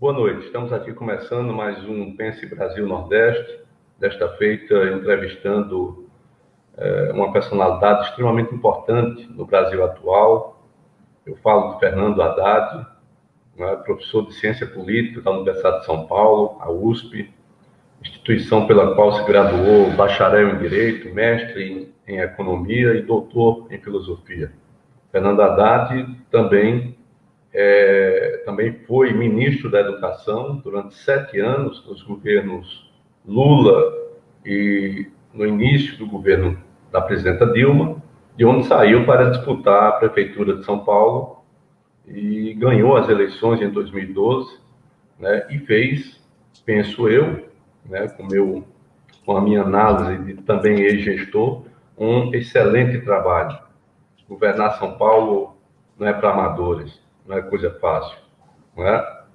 Boa noite. Estamos aqui começando mais um Pense Brasil Nordeste. Desta feita, entrevistando uma personalidade extremamente importante no Brasil atual. Eu falo de Fernando Haddad, professor de Ciência Política da Universidade de São Paulo, a USP, instituição pela qual se graduou bacharel em Direito, mestre em Economia e doutor em Filosofia. Fernando Haddad também foi ministro da Educação durante 7 anos nos governos Lula e no início do governo da presidenta Dilma, de onde saiu para disputar a prefeitura de São Paulo e ganhou as eleições em 2012, e fez, penso eu, com a minha análise de também ex-gestor, um excelente trabalho. Governar São Paulo não é para amadores, não é coisa fácil.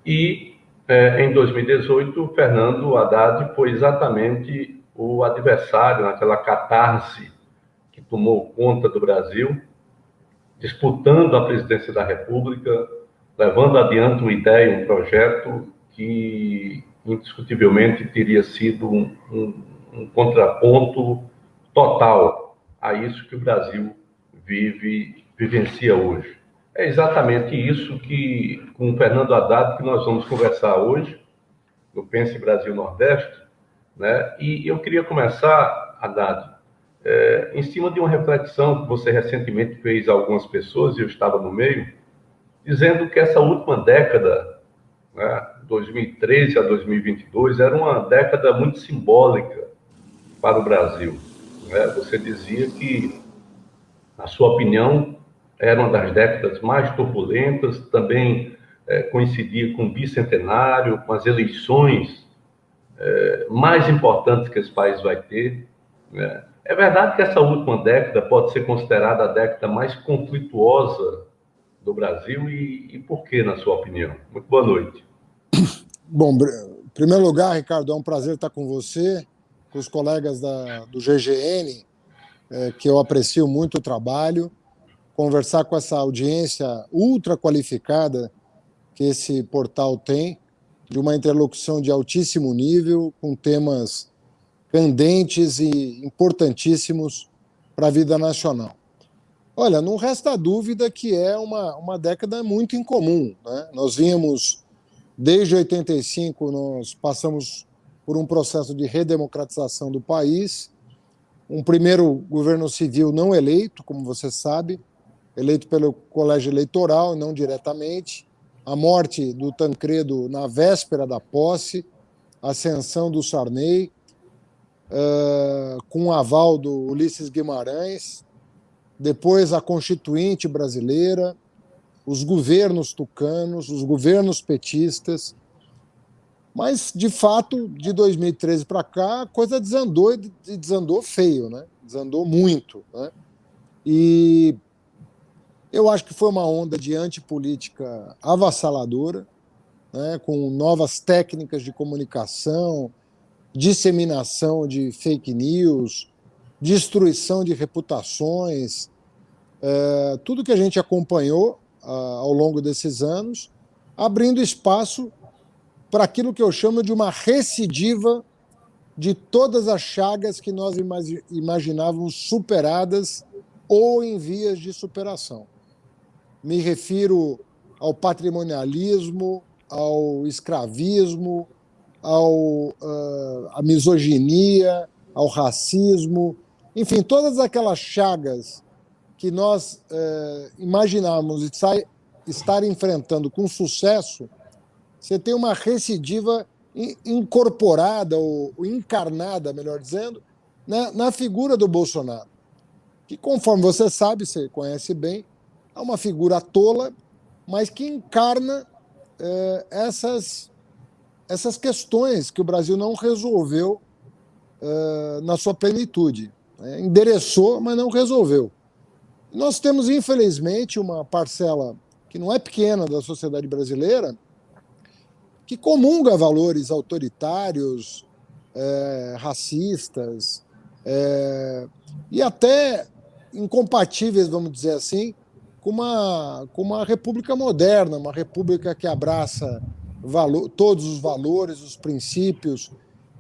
E, em 2018, Fernando Haddad foi exatamente o adversário naquela catarse que tomou conta do Brasil, disputando a presidência da República, levando adiante uma ideia, um projeto que, indiscutivelmente, teria sido um contraponto total a isso que o Brasil vivencia hoje. É exatamente isso que, com o Fernando Haddad, que nós vamos conversar hoje, no Pense Brasil Nordeste, E eu queria começar, Haddad, em cima de uma reflexão que você recentemente fez a algumas pessoas, e eu estava no meio, dizendo que essa última década, 2013 a 2022, era uma década muito simbólica para o Brasil. Você dizia que, na sua opinião, era uma das décadas mais turbulentas, também coincidia com o bicentenário, com as eleições mais importantes que esse país vai ter. É verdade que essa última década pode ser considerada a década mais conflituosa do Brasil e por que, na sua opinião? Muito boa noite. Bom, em primeiro lugar, Ricardo, é um prazer estar com você, com os colegas do GGN, que eu aprecio muito o trabalho, conversar com essa audiência ultra qualificada que esse portal tem, de uma interlocução de altíssimo nível, com temas candentes e importantíssimos para a vida nacional. Olha, não resta dúvida que é uma década muito incomum, Nós vimos, desde 85, nós passamos por um processo de redemocratização do país, um primeiro governo civil não eleito, como você sabe, eleito pelo colégio eleitoral, não diretamente, a morte do Tancredo na véspera da posse, a ascensão do Sarney, com o aval do Ulisses Guimarães, depois a Constituinte brasileira, os governos tucanos, os governos petistas. Mas, de fato, de 2013 para cá, a coisa desandou, e desandou feio, Desandou muito. E eu acho que foi uma onda de antipolítica avassaladora, com novas técnicas de comunicação, disseminação de fake news, destruição de reputações, tudo que a gente acompanhou ao longo desses anos, abrindo espaço para aquilo que eu chamo de uma recidiva de todas as chagas que nós imaginávamos superadas ou em vias de superação. Me refiro ao patrimonialismo, ao escravismo, à misoginia, ao racismo, enfim, todas aquelas chagas que nós imaginávamos estar enfrentando com sucesso. Você tem uma recidiva incorporada, ou encarnada, melhor dizendo, na figura do Bolsonaro, que, conforme você sabe, você conhece bem, é uma figura tola, mas que encarna essas questões que o Brasil não resolveu na sua plenitude. Endereçou, mas não resolveu. Nós temos, infelizmente, uma parcela que não é pequena da sociedade brasileira que comunga valores autoritários, racistas, e até incompatíveis, vamos dizer assim, com uma república moderna, uma república que abraça todos os valores, os princípios,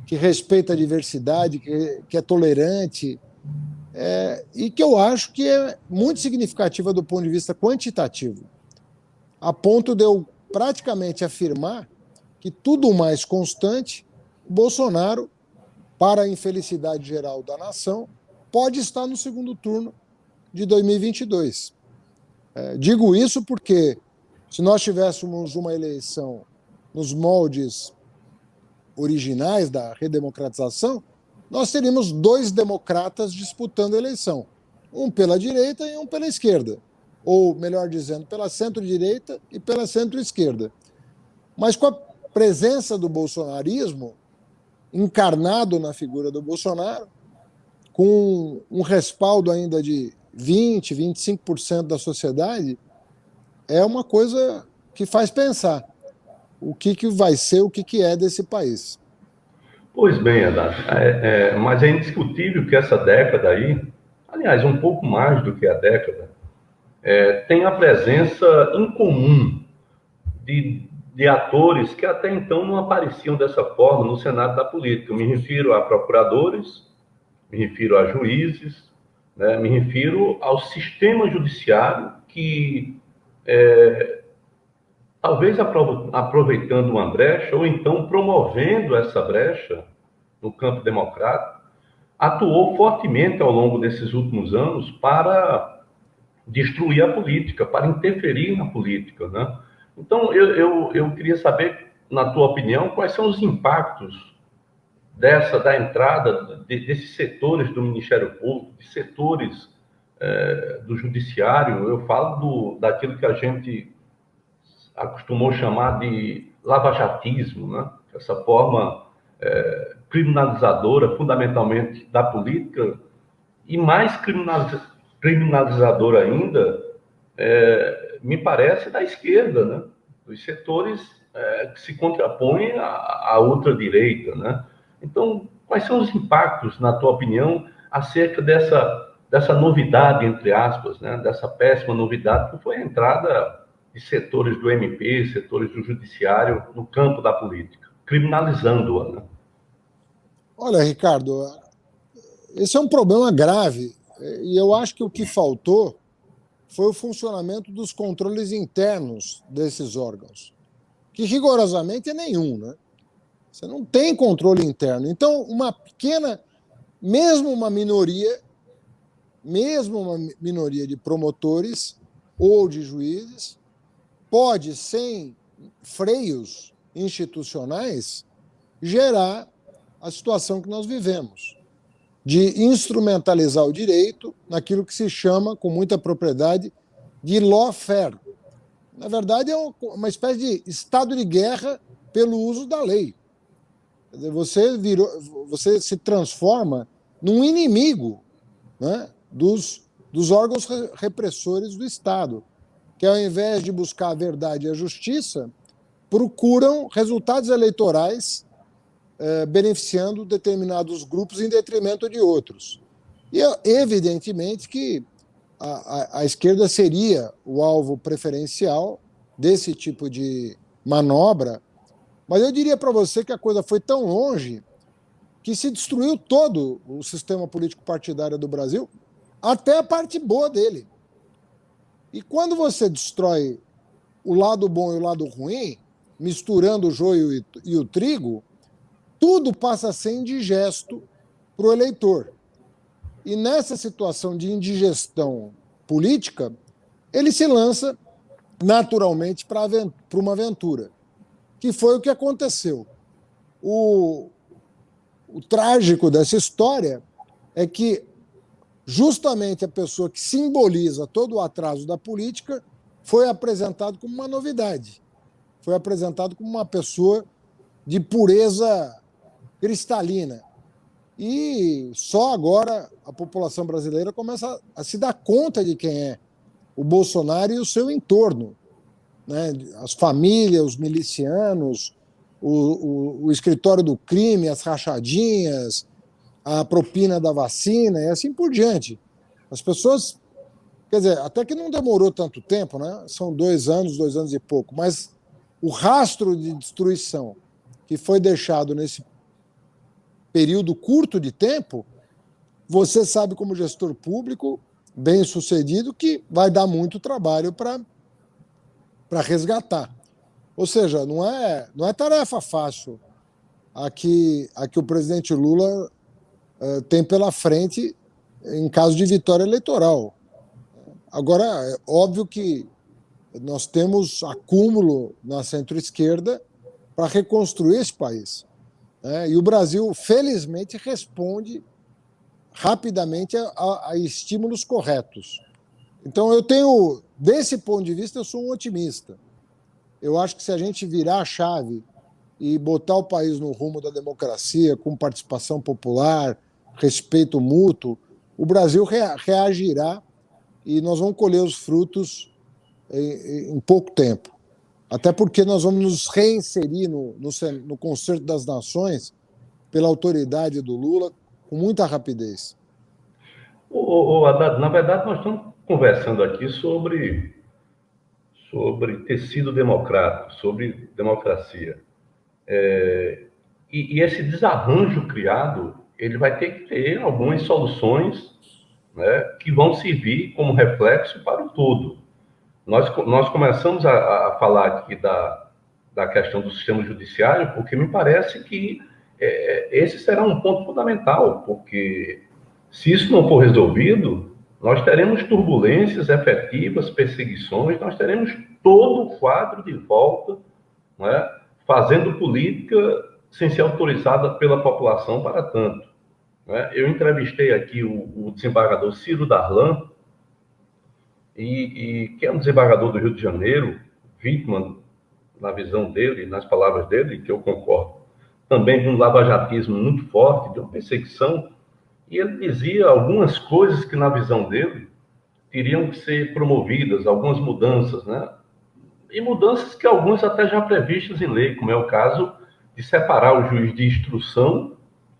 que respeita a diversidade, que é tolerante, e que eu acho que é muito significativa do ponto de vista quantitativo, a ponto de eu praticamente afirmar que tudo mais constante, Bolsonaro, para a infelicidade geral da nação, pode estar no segundo turno de 2022. Digo isso porque, se nós tivéssemos uma eleição nos moldes originais da redemocratização, nós teríamos dois democratas disputando a eleição, um pela direita e um pela esquerda, ou, melhor dizendo, pela centro-direita e pela centro-esquerda. Mas com a presença do bolsonarismo, encarnado na figura do Bolsonaro, com um respaldo ainda de 20%, 25% da sociedade, é uma coisa que faz pensar o que vai ser, o que é desse país. Pois bem, Haddad, mas é indiscutível que essa década aí, aliás, um pouco mais do que a década, tem a presença incomum de atores que até então não apareciam dessa forma no cenário da política. Eu me refiro a procuradores, me refiro a juízes, né, me refiro ao sistema judiciário que, talvez aproveitando uma brecha, ou então promovendo essa brecha no campo democrático, atuou fortemente ao longo desses últimos anos para destruir a política, para interferir na política, né? Então, eu queria saber, na tua opinião, quais são os impactos da entrada desses setores do Ministério Público, de setores do Judiciário. Eu falo daquilo que a gente acostumou chamar de lavajatismo, né? Essa forma criminalizadora, fundamentalmente, da política, e mais criminalizadora ainda, me parece, da esquerda, né? Dos setores que se contrapõem à ultradireita, né? Então, quais são os impactos, na tua opinião, acerca dessa novidade, entre aspas, né? Dessa péssima novidade que foi a entrada de setores do MP, setores do Judiciário no campo da política, criminalizando-a, né? Olha, Ricardo, esse é um problema grave, e eu acho que o que faltou foi o funcionamento dos controles internos desses órgãos, que rigorosamente é nenhum, né? Você não tem controle interno. Então, mesmo uma minoria de promotores ou de juízes, pode, sem freios institucionais, gerar a situação que nós vivemos, de instrumentalizar o direito naquilo que se chama, com muita propriedade, de lawfare. Na verdade, é uma espécie de estado de guerra pelo uso da lei. Quer dizer, você se transforma num inimigo, né, dos órgãos repressores do Estado, que, ao invés de buscar a verdade e a justiça, procuram resultados eleitorais beneficiando determinados grupos em detrimento de outros. E, evidentemente, que a esquerda seria o alvo preferencial desse tipo de manobra, mas eu diria para você que a coisa foi tão longe que se destruiu todo o sistema político partidário do Brasil, até a parte boa dele. E quando você destrói o lado bom e o lado ruim, misturando o joio e o trigo, tudo passa a ser indigesto para o eleitor. E nessa situação de indigestão política, ele se lança naturalmente para uma aventura, que foi o que aconteceu. O trágico dessa história é que justamente a pessoa que simboliza todo o atraso da política foi apresentado como uma novidade, foi apresentado como uma pessoa de pureza cristalina. E só agora a população brasileira começa a se dar conta de quem é o Bolsonaro e o seu entorno, né? As famílias, os milicianos, o escritório do crime, as rachadinhas, a propina da vacina e assim por diante. As pessoas, quer dizer, até que não demorou tanto tempo, né? São 2 anos e pouco, mas o rastro de destruição que foi deixado nesse período curto de tempo, você sabe, como gestor público, bem sucedido, que vai dar muito trabalho para resgatar. Ou seja, não é tarefa fácil a que o presidente Lula tem pela frente em caso de vitória eleitoral. Agora, é óbvio que nós temos acúmulo na centro-esquerda para reconstruir esse país. E o Brasil, felizmente, responde rapidamente a estímulos corretos. Então, desse ponto de vista, eu sou um otimista. Eu acho que se a gente virar a chave e botar o país no rumo da democracia, com participação popular, respeito mútuo, o Brasil reagirá e nós vamos colher os frutos em pouco tempo. Até porque nós vamos nos reinserir no Concerto das Nações pela autoridade do Lula com muita rapidez. Haddad, na verdade, nós estamos conversando aqui sobre tecido democrático, sobre democracia. E esse desarranjo criado, ele vai ter que ter algumas soluções, né, que vão servir como reflexo para o todo. Nós começamos a falar aqui da questão do sistema judiciário, porque me parece que esse será um ponto fundamental, porque se isso não for resolvido, nós teremos turbulências efetivas, perseguições, nós teremos todo o quadro de volta, né, fazendo política sem ser autorizada pela população para tanto. Né? Eu entrevistei aqui o desembargador Ciro Darlan, que é um desembargador do Rio de Janeiro, vítima, na visão dele, nas palavras dele, que eu concordo, também de um lavajatismo muito forte, de uma perseguição, e ele dizia algumas coisas que, na visão dele, teriam que ser promovidas, algumas mudanças, né? E mudanças que algumas até já previstas em lei, como é o caso de separar o juiz de instrução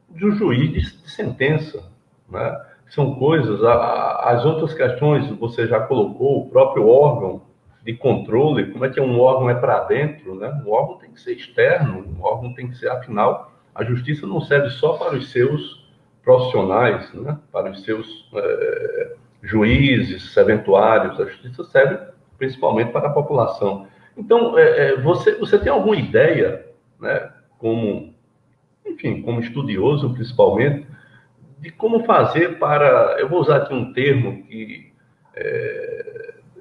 do juiz de sentença, né? São coisas, as outras questões você já colocou, o próprio órgão de controle, como é que um órgão é para dentro, né? Um órgão tem que ser externo, um órgão tem que ser, afinal, a justiça não serve só para os seus profissionais, né? Para os seus juízes, serventuários, a justiça serve principalmente para a população. Então, você tem alguma ideia, né, como estudioso principalmente, de como fazer para, eu vou usar aqui um termo que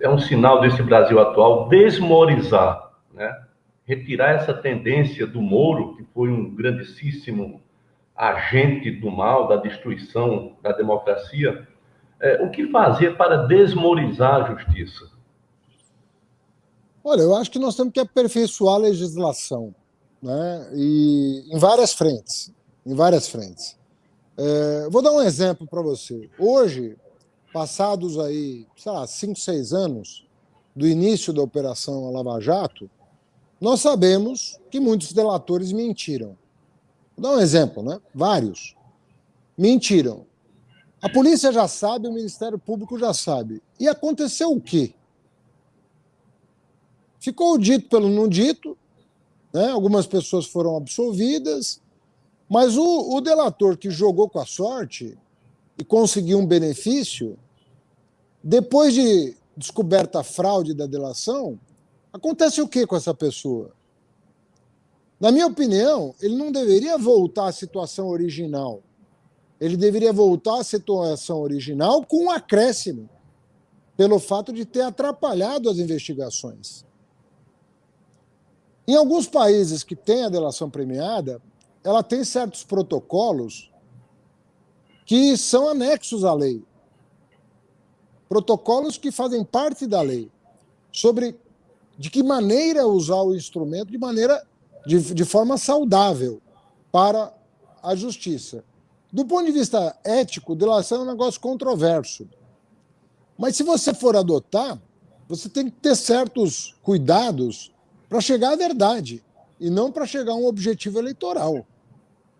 é um sinal desse Brasil atual, desmorizar, né? Retirar essa tendência do Moro, que foi um grandíssimo agente do mal, da destruição da democracia. O que fazer para desmorizar a justiça? Olha, eu acho que nós temos que aperfeiçoar a legislação, né? E em várias frentes, vou dar um exemplo para você. Hoje, passados aí, 5, 6 anos do início da Operação Lava Jato, nós sabemos que muitos delatores mentiram. Vou dar um exemplo, né? Vários mentiram. A polícia já sabe, o Ministério Público já sabe. E aconteceu o quê? Ficou o dito pelo não dito, né? Algumas pessoas foram absolvidas, mas o delator que jogou com a sorte e conseguiu um benefício, depois de descoberta a fraude da delação, acontece o quê com essa pessoa? Na minha opinião, ele não deveria voltar à situação original. Ele deveria voltar à situação original com um acréscimo, pelo fato de ter atrapalhado as investigações. Em alguns países que têm a delação premiada, ela tem certos protocolos que são anexos à lei. Protocolos que fazem parte da lei, sobre de que maneira usar o instrumento de forma saudável para a justiça. Do ponto de vista ético, delação é um negócio controverso. Mas se você for adotar, você tem que ter certos cuidados para chegar à verdade e não para chegar a um objetivo eleitoral.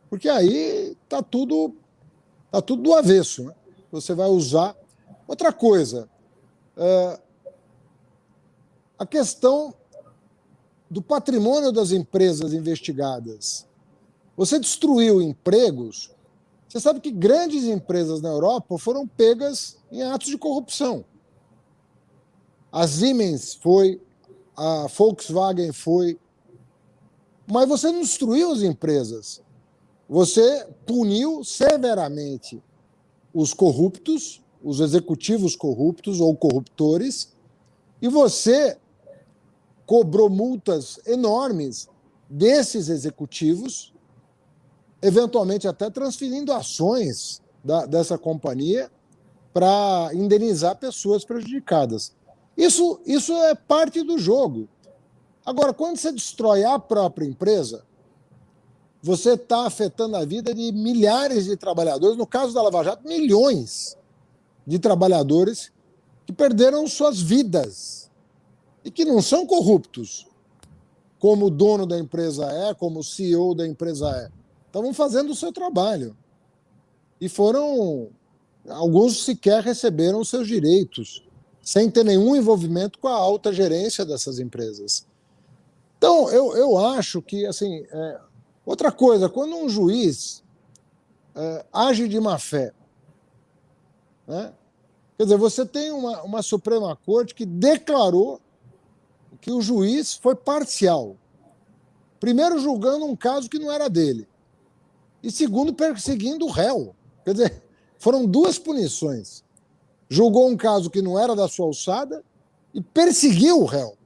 Porque aí está tudo do avesso, né? Você vai usar. Outra coisa, a questão do patrimônio das empresas investigadas, você destruiu empregos. Você sabe que grandes empresas na Europa foram pegas em atos de corrupção. A Siemens foi, a Volkswagen foi. Mas você não destruiu as empresas. Você puniu severamente os corruptos, os executivos corruptos ou corruptores, e você cobrou multas enormes desses executivos, eventualmente até transferindo ações dessa companhia para indenizar pessoas prejudicadas. Isso é parte do jogo. Agora, quando você destrói a própria empresa, você está afetando a vida de milhares de trabalhadores, no caso da Lava Jato, milhões de trabalhadores que perderam suas vidas e que não são corruptos, como o dono da empresa é, como o CEO da empresa é. Estavam fazendo o seu trabalho. E alguns sequer receberam os seus direitos, sem ter nenhum envolvimento com a alta gerência dessas empresas. Então, eu acho que, assim, outra coisa, quando um juiz age de má fé, né? Quer dizer, você tem uma Suprema Corte que declarou que o juiz foi parcial. Primeiro, julgando um caso que não era dele. E segundo, perseguindo o réu. Quer dizer, foram duas punições. Julgou um caso que não era da sua alçada e perseguiu o réu.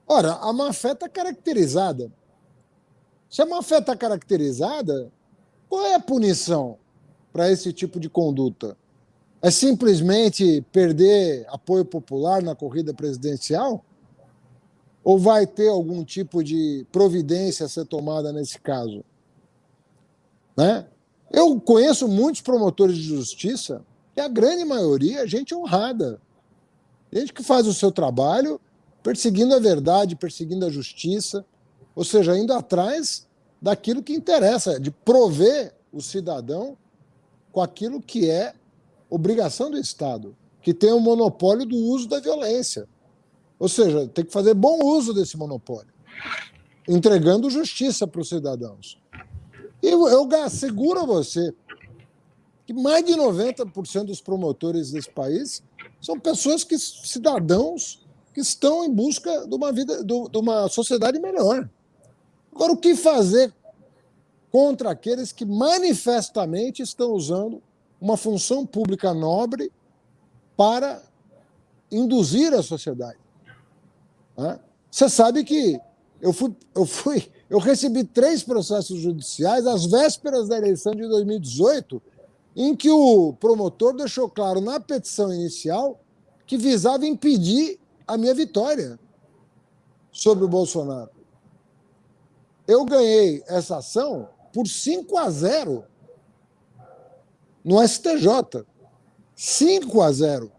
Ora, a má-fé está caracterizada. Se a má-fé está caracterizada, qual é a punição para esse tipo de conduta? É simplesmente perder apoio popular na corrida presidencial? Ou vai ter algum tipo de providência a ser tomada nesse caso? Né? Eu conheço muitos promotores de justiça, e a grande maioria é gente honrada. Gente que faz o seu trabalho perseguindo a verdade, perseguindo a justiça, ou seja, indo atrás daquilo que interessa, de prover o cidadão com aquilo que é obrigação do Estado, que tem o monopólio do uso da violência. Ou seja, tem que fazer bom uso desse monopólio, entregando justiça para os cidadãos. E eu asseguro a você que mais de 90% dos promotores desse país são pessoas cidadãos que estão em busca de uma vida, de uma sociedade melhor. Agora, o que fazer contra aqueles que manifestamente estão usando uma função pública nobre para induzir a sociedade? Você sabe que eu recebi 3 processos judiciais às vésperas da eleição de 2018, em que o promotor deixou claro na petição inicial que visava impedir a minha vitória sobre o Bolsonaro. Eu ganhei essa ação por 5-0 no STJ. 5-0.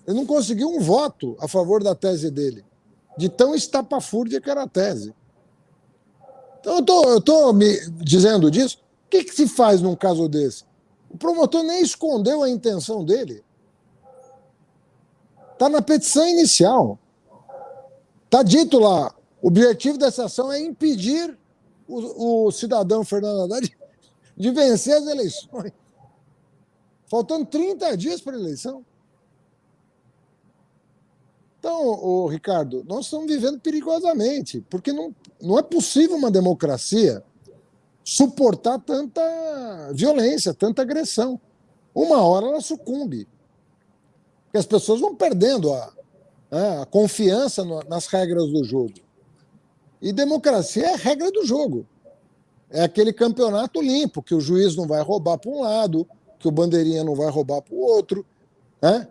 Eu não consegui um voto a favor da tese dele, de tão estapafúrdia que era a tese. Então, eu estou me dizendo disso. O que se faz num caso desse? O promotor nem escondeu a intenção dele. Está na petição inicial. Está dito lá, o objetivo dessa ação é impedir o cidadão Fernando Haddad de vencer as eleições. Faltando 30 dias para a eleição. Então, Ricardo, nós estamos vivendo perigosamente, porque não é possível uma democracia suportar tanta violência, tanta agressão. Uma hora ela sucumbe. Porque as pessoas vão perdendo a confiança nas regras do jogo. E democracia é a regra do jogo. É aquele campeonato limpo, que o juiz não vai roubar para um lado, que o bandeirinha não vai roubar para o outro, né?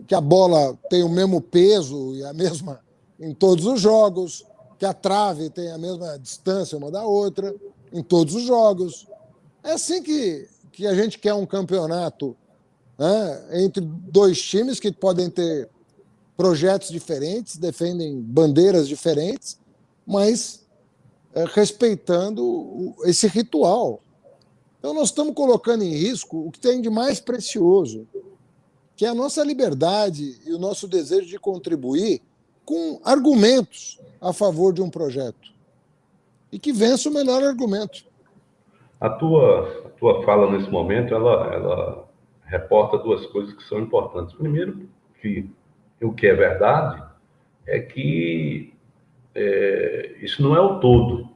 Que a bola tem o mesmo peso e a mesma em todos os jogos, que a trave tem a mesma distância uma da outra em todos os jogos. É assim que a gente quer um campeonato, né, entre 2 times que podem ter projetos diferentes, defendem bandeiras diferentes, mas respeitando esse ritual. Então nós estamos colocando em risco o que tem de mais precioso, que é a nossa liberdade e o nosso desejo de contribuir com argumentos a favor de um projeto e que vença o melhor argumento. A tua fala nesse momento, ela reporta duas coisas que são importantes. Primeiro, que o que é verdade é que isso não é o todo.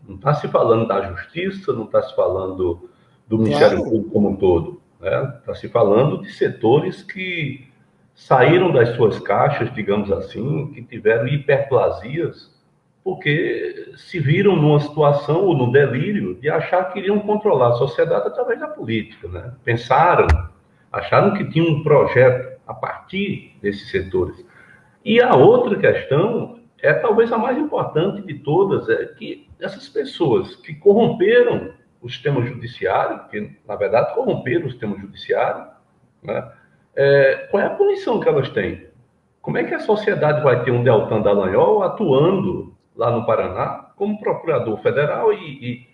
Não está se falando da justiça, não está se falando do Ministério Público como um todo. Né? Está se falando de setores que saíram das suas caixas, digamos assim, que tiveram hiperplasias, porque se viram numa situação, ou no delírio, de achar que iriam controlar a sociedade através da política. Né? Acharam que tinha um projeto a partir desses setores. E a outra questão é talvez a mais importante de todas, é que essas pessoas que corromperam o sistema judiciário, que na verdade corromperam o sistema judiciário, né? Qual é a punição que elas têm? Como é que a sociedade vai ter um Deltan Dallagnol atuando lá no Paraná como procurador federal e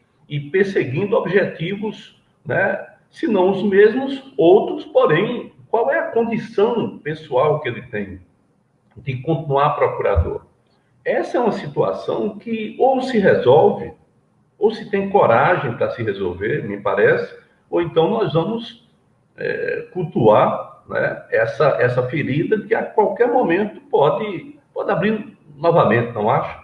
perseguindo objetivos, né? Se não os mesmos, outros, porém, qual é a condição pessoal que ele tem de continuar procurador? Essa é uma situação que ou se resolve, ou se tem coragem para se resolver, me parece, ou então nós vamos cultuar, né, essa ferida que a qualquer momento pode abrir novamente, não acha?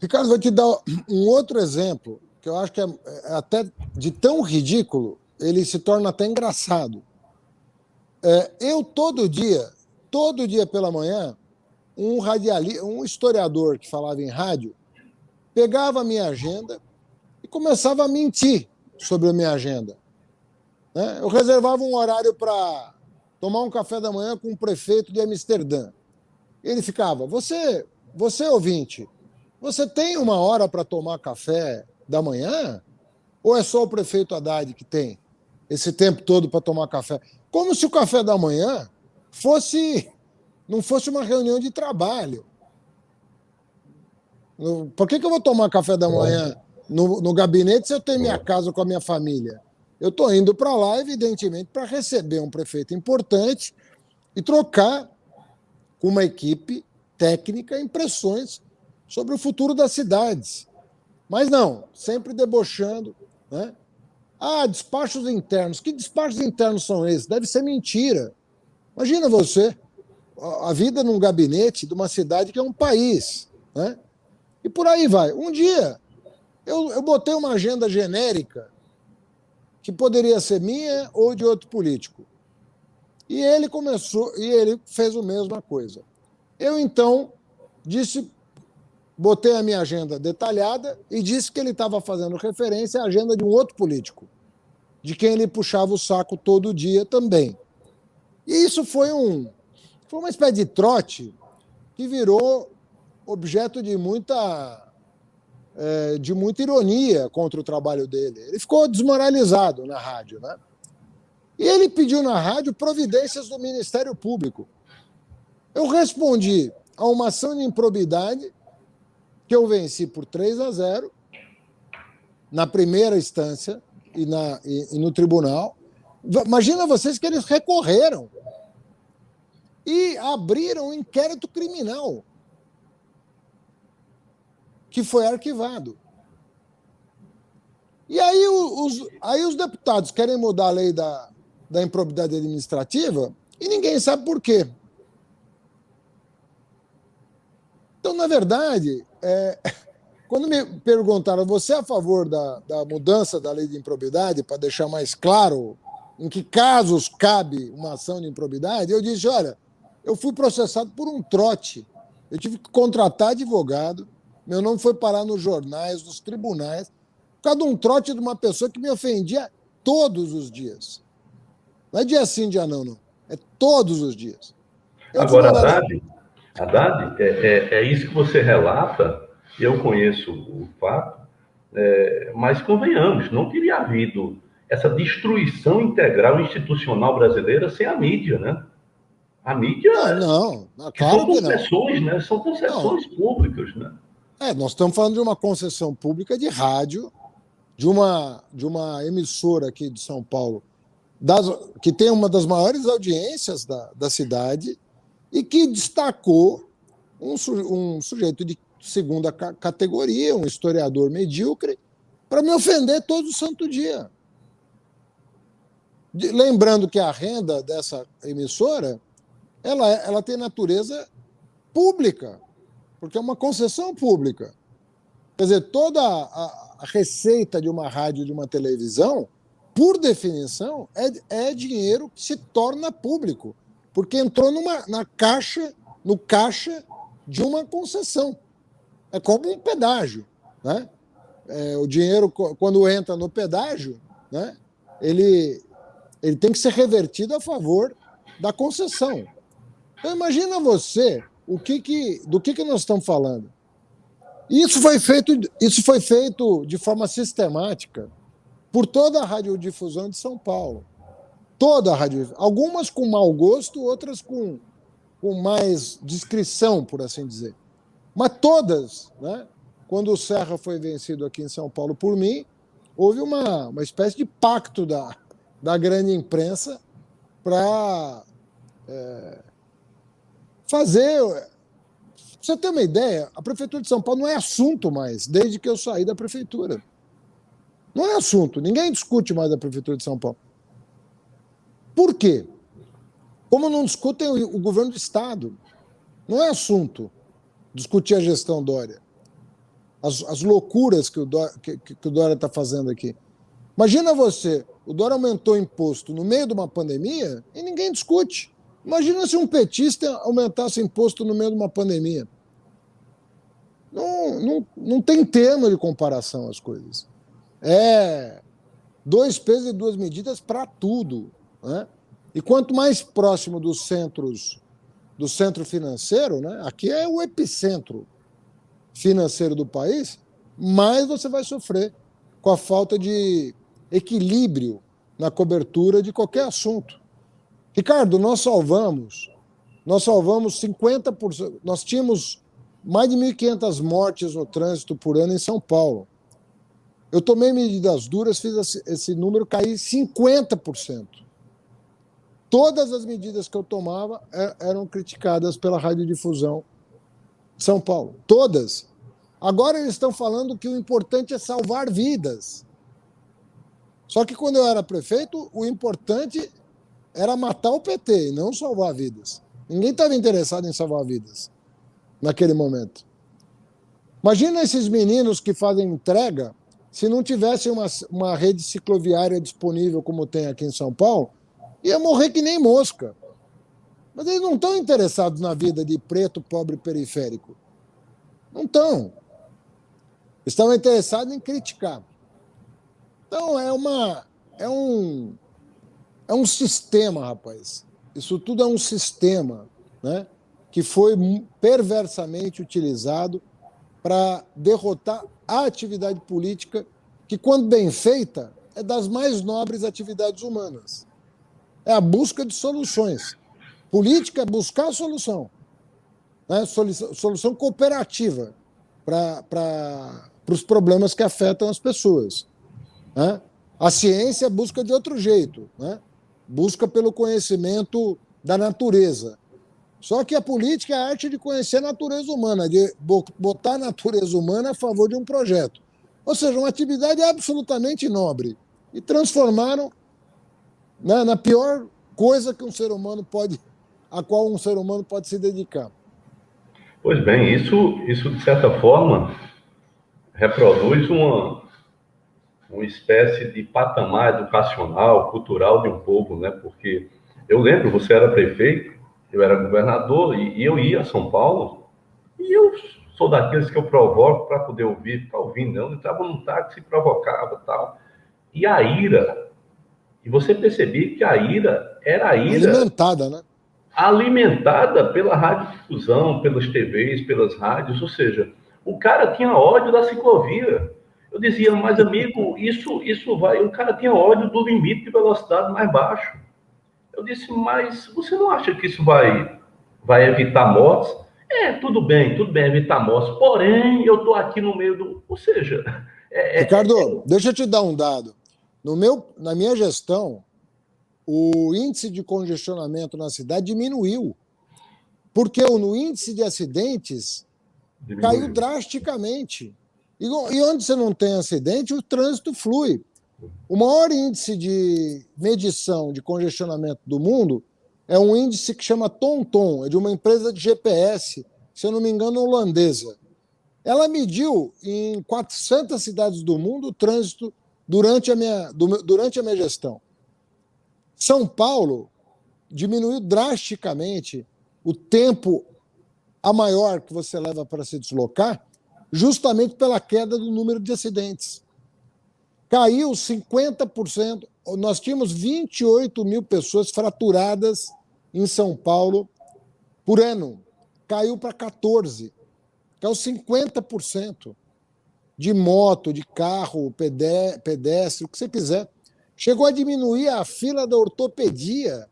Ricardo, vou te dar um outro exemplo, que eu acho que é até de tão ridículo, ele se torna até engraçado. Eu todo dia pela manhã, um historiador que falava em rádio, pegava a minha agenda e começava a mentir sobre a minha agenda. Né? Eu reservava um horário para tomar um café da manhã com o prefeito de Amsterdã. Ele ficava, você ouvinte, você tem uma hora para tomar café da manhã? Ou é só o prefeito Haddad que tem esse tempo todo para tomar café? Como se o café da manhã não fosse uma reunião de trabalho. Por que eu vou tomar café da manhã no gabinete se eu tenho minha casa com a minha família? Eu estou indo para lá, evidentemente, para receber um prefeito importante e trocar com uma equipe técnica impressões sobre o futuro das cidades. Mas não, sempre debochando. Né? Despachos internos. Que despachos internos são esses? Deve ser mentira. Imagina você, a vida num gabinete de uma cidade que é um país. Né? E por aí vai. Um dia, eu botei uma agenda genérica que poderia ser minha ou de outro político. E ele fez a mesma coisa. Eu, então, botei a minha agenda detalhada e disse que ele estava fazendo referência à agenda de um outro político, de quem ele puxava o saco todo dia também. E isso foi uma espécie de trote que virou objeto de muita ironia contra o trabalho dele. Ele ficou desmoralizado na rádio, né? E ele pediu na rádio providências do Ministério Público. Eu respondi a uma ação de improbidade que eu venci por 3-0 na primeira instância e no tribunal. Imagina vocês que eles recorreram e abriram um inquérito criminal que foi arquivado. E aí os deputados querem mudar a lei da improbidade administrativa e ninguém sabe por quê. Então, na verdade, quando me perguntaram, você é a favor da mudança da lei de improbidade, para deixar mais claro em que casos cabe uma ação de improbidade, eu disse, olha, eu fui processado por um trote. Eu tive que contratar advogado, meu nome foi parar nos jornais, nos tribunais, por causa de um trote de uma pessoa que me ofendia todos os dias. Não é dia sim, dia não. É todos os dias. Agora, Haddad, é isso que você relata, eu conheço o fato, mas convenhamos, não teria havido essa destruição integral institucional brasileira sem a mídia, né? A mídia claro são concessões, né? São concessões públicas, né? Nós estamos falando de uma concessão pública de rádio, de uma emissora aqui de São Paulo, que tem uma das maiores audiências da cidade e que destacou um sujeito de segunda categoria, um historiador medíocre, para me ofender todo santo dia. Lembrando que a renda dessa emissora ela tem natureza pública, porque é uma concessão pública. Quer dizer, toda a receita de uma rádio, de uma televisão, por definição, é dinheiro que se torna público, porque entrou no caixa de uma concessão. É como um pedágio, né? O dinheiro, quando entra no pedágio, né, ele tem que ser revertido a favor da concessão. Então, imagina você do que nós estamos falando. Isso foi feito de forma sistemática por toda a radiodifusão de São Paulo. Toda a radiodifusão. Algumas com mau gosto, outras com mais discrição, por assim dizer. Mas todas, né? Quando o Serra foi vencido aqui em São Paulo por mim, houve uma espécie de pacto da grande imprensa para fazer. Pra você ter uma ideia, a Prefeitura de São Paulo não é assunto mais, desde que eu saí da Prefeitura. Não é assunto, ninguém discute mais a Prefeitura de São Paulo. Por quê? Como não discutem o governo do Estado. Não é assunto discutir a gestão Dória. As loucuras que o Dória está fazendo aqui. Imagina você, o Dória aumentou o imposto no meio de uma pandemia e ninguém discute. Imagina se um petista aumentasse imposto no meio de uma pandemia. Não tem termo de comparação as coisas. É 2 pesos e 2 medidas para tudo, né? E quanto mais próximo do centro financeiro, né? Aqui é o epicentro financeiro do país, mais você vai sofrer com a falta de equilíbrio na cobertura de qualquer assunto. Ricardo, nós salvamos 50%, nós tínhamos mais de 1.500 mortes no trânsito por ano em São Paulo. Eu tomei medidas duras, fiz esse número cair 50%. Todas as medidas que eu tomava eram criticadas pela radiodifusão de São Paulo. Todas. Agora eles estão falando que o importante é salvar vidas. Só que quando eu era prefeito, o importante era matar o PT e não salvar vidas. Ninguém estava interessado em salvar vidas naquele momento. Imagina esses meninos que fazem entrega, se não tivessem uma rede cicloviária disponível como tem aqui em São Paulo, ia morrer que nem mosca. Mas eles não estão interessados na vida de preto, pobre, periférico. Não estão. Estão interessados em criticar. Então é um sistema, rapaz. Isso tudo é um sistema, né, que foi perversamente utilizado para derrotar a atividade política, que, quando bem feita, é das mais nobres atividades humanas. É a busca de soluções. Política é buscar a solução, né? Solução cooperativa para os problemas que afetam as pessoas, né? A ciência busca de outro jeito, né? Busca pelo conhecimento da natureza. Só que a política é a arte de conhecer a natureza humana, de botar a natureza humana a favor de um projeto. Ou seja, uma atividade absolutamente nobre. E transformaram, né, na pior coisa a qual um ser humano pode se dedicar. Pois bem, isso de certa forma reproduz uma espécie de patamar educacional, cultural de um povo, né? Porque eu lembro, você era prefeito, eu era governador e eu ia a São Paulo e eu sou daqueles que eu provoco para poder ouvir, ficar ouvindo, não, eu entrava num táxi e provocava e tal. E a ira, e você percebia que a ira era a ira... Alimentada, né? Alimentada pela radiodifusão, pelas TVs, pelas rádios, ou seja, o cara tinha ódio da ciclovia. Eu dizia, mas amigo, isso vai... O cara tinha ódio do limite de velocidade mais baixo. Eu disse, mas você não acha que isso vai evitar mortes? Tudo bem evitar mortes, porém, eu estou aqui no meio do... Ou seja... Ricardo, deixa eu te dar um dado. Na minha gestão, o índice de congestionamento na cidade diminuiu. porque o índice de acidentes caiu drasticamente. E onde você não tem acidente, o trânsito flui. O maior índice de medição de congestionamento do mundo é um índice que chama TomTom, é de uma empresa de GPS, se eu não me engano, holandesa. Ela mediu em 400 cidades do mundo o trânsito durante a minha gestão. São Paulo diminuiu drasticamente o tempo a maior que você leva para se deslocar, justamente pela queda do número de acidentes. Caiu 50%. Nós tínhamos 28 mil pessoas fraturadas em São Paulo por ano. Caiu para 14. Caiu 50% de moto, de carro, pedestre, o que você quiser. Chegou a diminuir a fila da ortopedia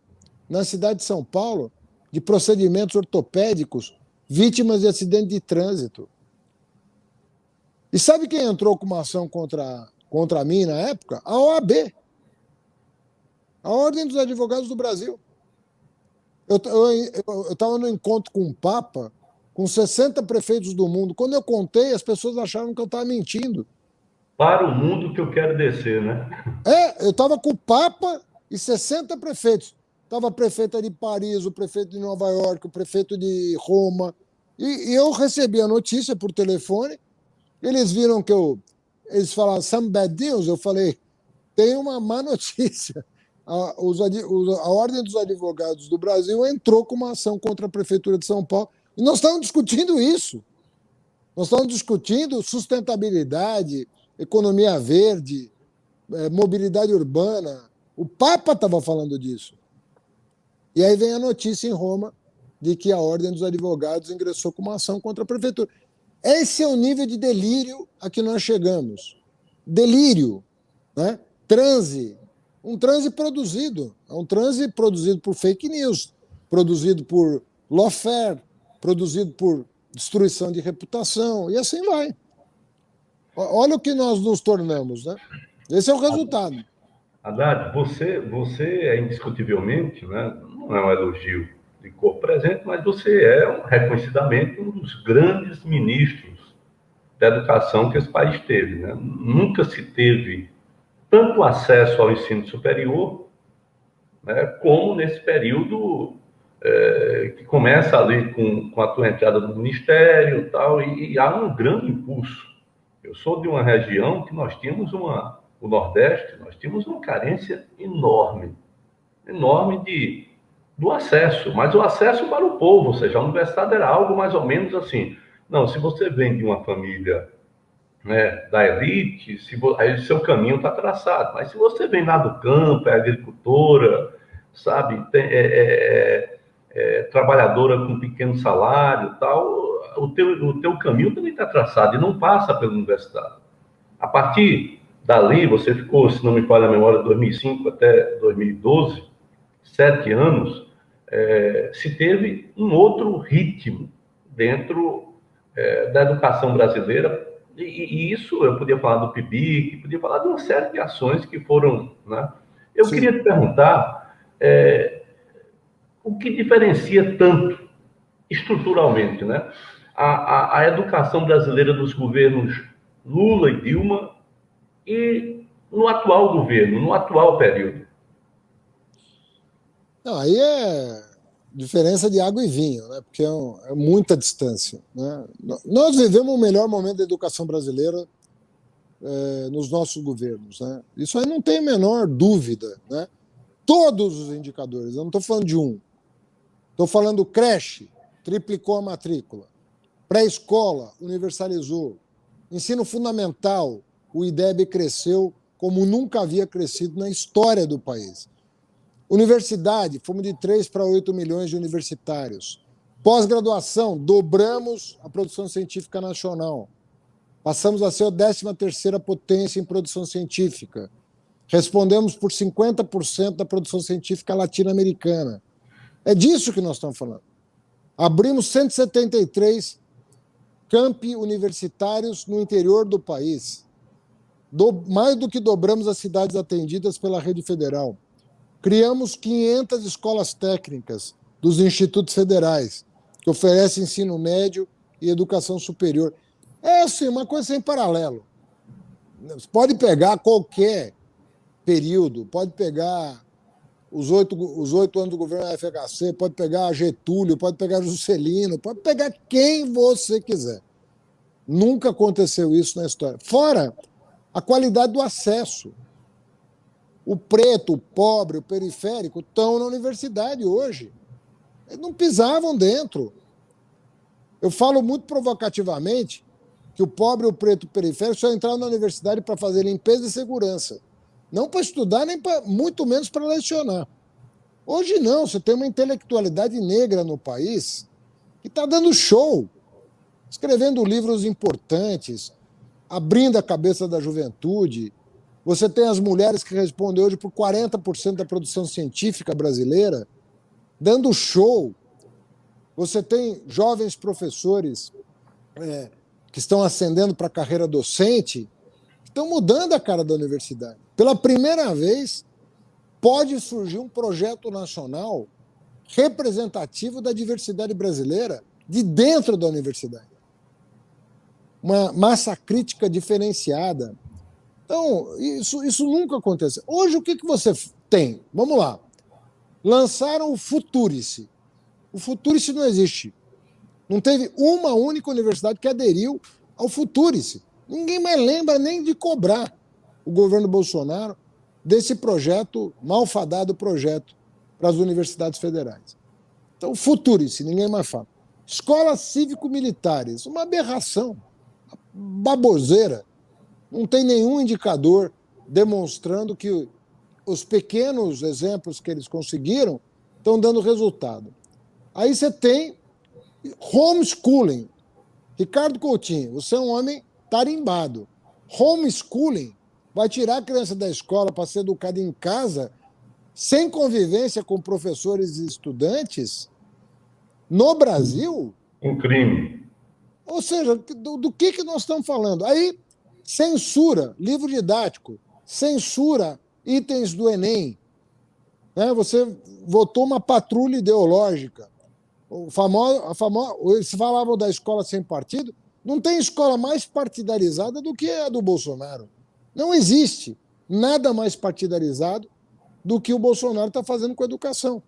na cidade de São Paulo, de procedimentos ortopédicos, vítimas de acidente de trânsito. E sabe quem entrou com uma ação contra mim na época? A OAB, a Ordem dos Advogados do Brasil. Eu estava no encontro com o Papa, com 60 prefeitos do mundo. Quando eu contei, as pessoas acharam que eu estava mentindo. Para o mundo que eu quero descer, né? Eu estava com o Papa e 60 prefeitos. Estava a prefeita de Paris, o prefeito de Nova York, o prefeito de Roma. E eu recebi a notícia por telefone. Eles viram que eles falaram some bad news. Eu falei, tem uma má notícia. A Ordem dos Advogados do Brasil entrou com uma ação contra a Prefeitura de São Paulo. E nós estamos discutindo isso. Nós estamos discutindo sustentabilidade, economia verde, mobilidade urbana. O Papa estava falando disso. E aí vem a notícia em Roma de que a Ordem dos Advogados ingressou com uma ação contra a Prefeitura. Esse é o nível de delírio a que nós chegamos. Delírio, né? Transe. Um transe produzido. É um transe produzido por fake news, produzido por lawfare, produzido por destruição de reputação, e assim vai. Olha o que nós nos tornamos, né? Esse é o resultado. Haddad, você é indiscutivelmente, né, não é um elogio de corpo presente, mas você é reconhecidamente um dos grandes ministros da educação que esse país teve, né? Nunca se teve tanto acesso ao ensino superior, né, como nesse período que começa ali com a tua entrada no ministério e tal, e há um grande impulso. Eu sou de uma região que nós tínhamos o Nordeste, nós tínhamos uma carência enorme do acesso, mas o acesso para o povo, ou seja, a universidade era algo mais ou menos assim. Não, se você vem de uma família, né, da elite, aí o seu caminho está traçado, mas se você vem lá do campo, é agricultora, sabe, trabalhadora com pequeno salário, tal, o teu caminho também está traçado e não passa pela universidade. A partir dali, você ficou, se não me falha a memória, de 2005 até 2012, 7 anos, se teve um outro ritmo dentro da educação brasileira, e isso eu podia falar do PIBIC, podia falar de uma série de ações que foram, né? Eu Sim. Queria te perguntar o que diferencia tanto estruturalmente, né, a educação brasileira dos governos Lula e Dilma e no atual governo, no atual período? Não, aí é diferença de água e vinho, né? Porque é muita distância, né? Nós vivemos o melhor momento da educação brasileira nos nossos governos, né? Isso aí não tem a menor dúvida, né? Todos os indicadores, eu não estou falando de um. Estou falando creche, triplicou a matrícula. Pré-escola, universalizou. Ensino fundamental, o IDEB cresceu como nunca havia crescido na história do país. Universidade, fomos de 3 para 8 milhões de universitários. Pós-graduação, dobramos a produção científica nacional. Passamos a ser a 13ª potência em produção científica. Respondemos por 50% da produção científica latino-americana. É disso que nós estamos falando. Abrimos 173 campi universitários no interior do país. Mais do que dobramos as cidades atendidas pela rede federal. Criamos 500 escolas técnicas dos institutos federais. que oferece ensino médio e educação superior. É assim, uma coisa sem paralelo. Você pode pegar qualquer período, pode pegar os 8 anos do governo da FHC, pode pegar Getúlio, pode pegar Juscelino, pode pegar quem você quiser. Nunca aconteceu isso na história. Fora a qualidade do acesso. O preto, o pobre, o periférico estão na universidade hoje. Eles não pisavam dentro. Eu falo muito provocativamente que o pobre, o preto e o periférico só entraram na universidade para fazer limpeza e segurança. Não para estudar, nem muito menos para lecionar. Hoje não, você tem uma intelectualidade negra no país que está dando show, escrevendo livros importantes, abrindo a cabeça da juventude. Você tem as mulheres que respondem hoje por 40% da produção científica brasileira, dando show. Você tem jovens professores que estão ascendendo para a carreira docente, que estão mudando a cara da universidade. Pela primeira vez, pode surgir um projeto nacional representativo da diversidade brasileira de dentro da universidade. Uma massa crítica diferenciada. Então, isso nunca aconteceu. Hoje, o que você tem? Vamos lá. Lançaram o Futurice. O Futurice não existe. Não teve uma única universidade que aderiu ao Futurice. Ninguém mais lembra nem de cobrar o governo Bolsonaro desse projeto, malfadado projeto para as universidades federais. Então, Futurice, ninguém mais fala. Escolas cívico-militares, uma aberração, uma baboseira. Não tem nenhum indicador demonstrando que os pequenos exemplos que eles conseguiram estão dando resultado. Aí você tem homeschooling. Ricardo Coutinho, você é um homem tarimbado. Homeschooling vai tirar a criança da escola para ser educada em casa, sem convivência com professores e estudantes, no Brasil? Um crime. Ou seja, do que nós estamos falando? Aí, censura livro didático, censura itens do Enem. Você votou uma patrulha ideológica. Eles falavam da escola sem partido. Não tem escola mais partidarizada do que a do Bolsonaro. Não existe nada mais partidarizado do que o Bolsonaro está fazendo com a educação.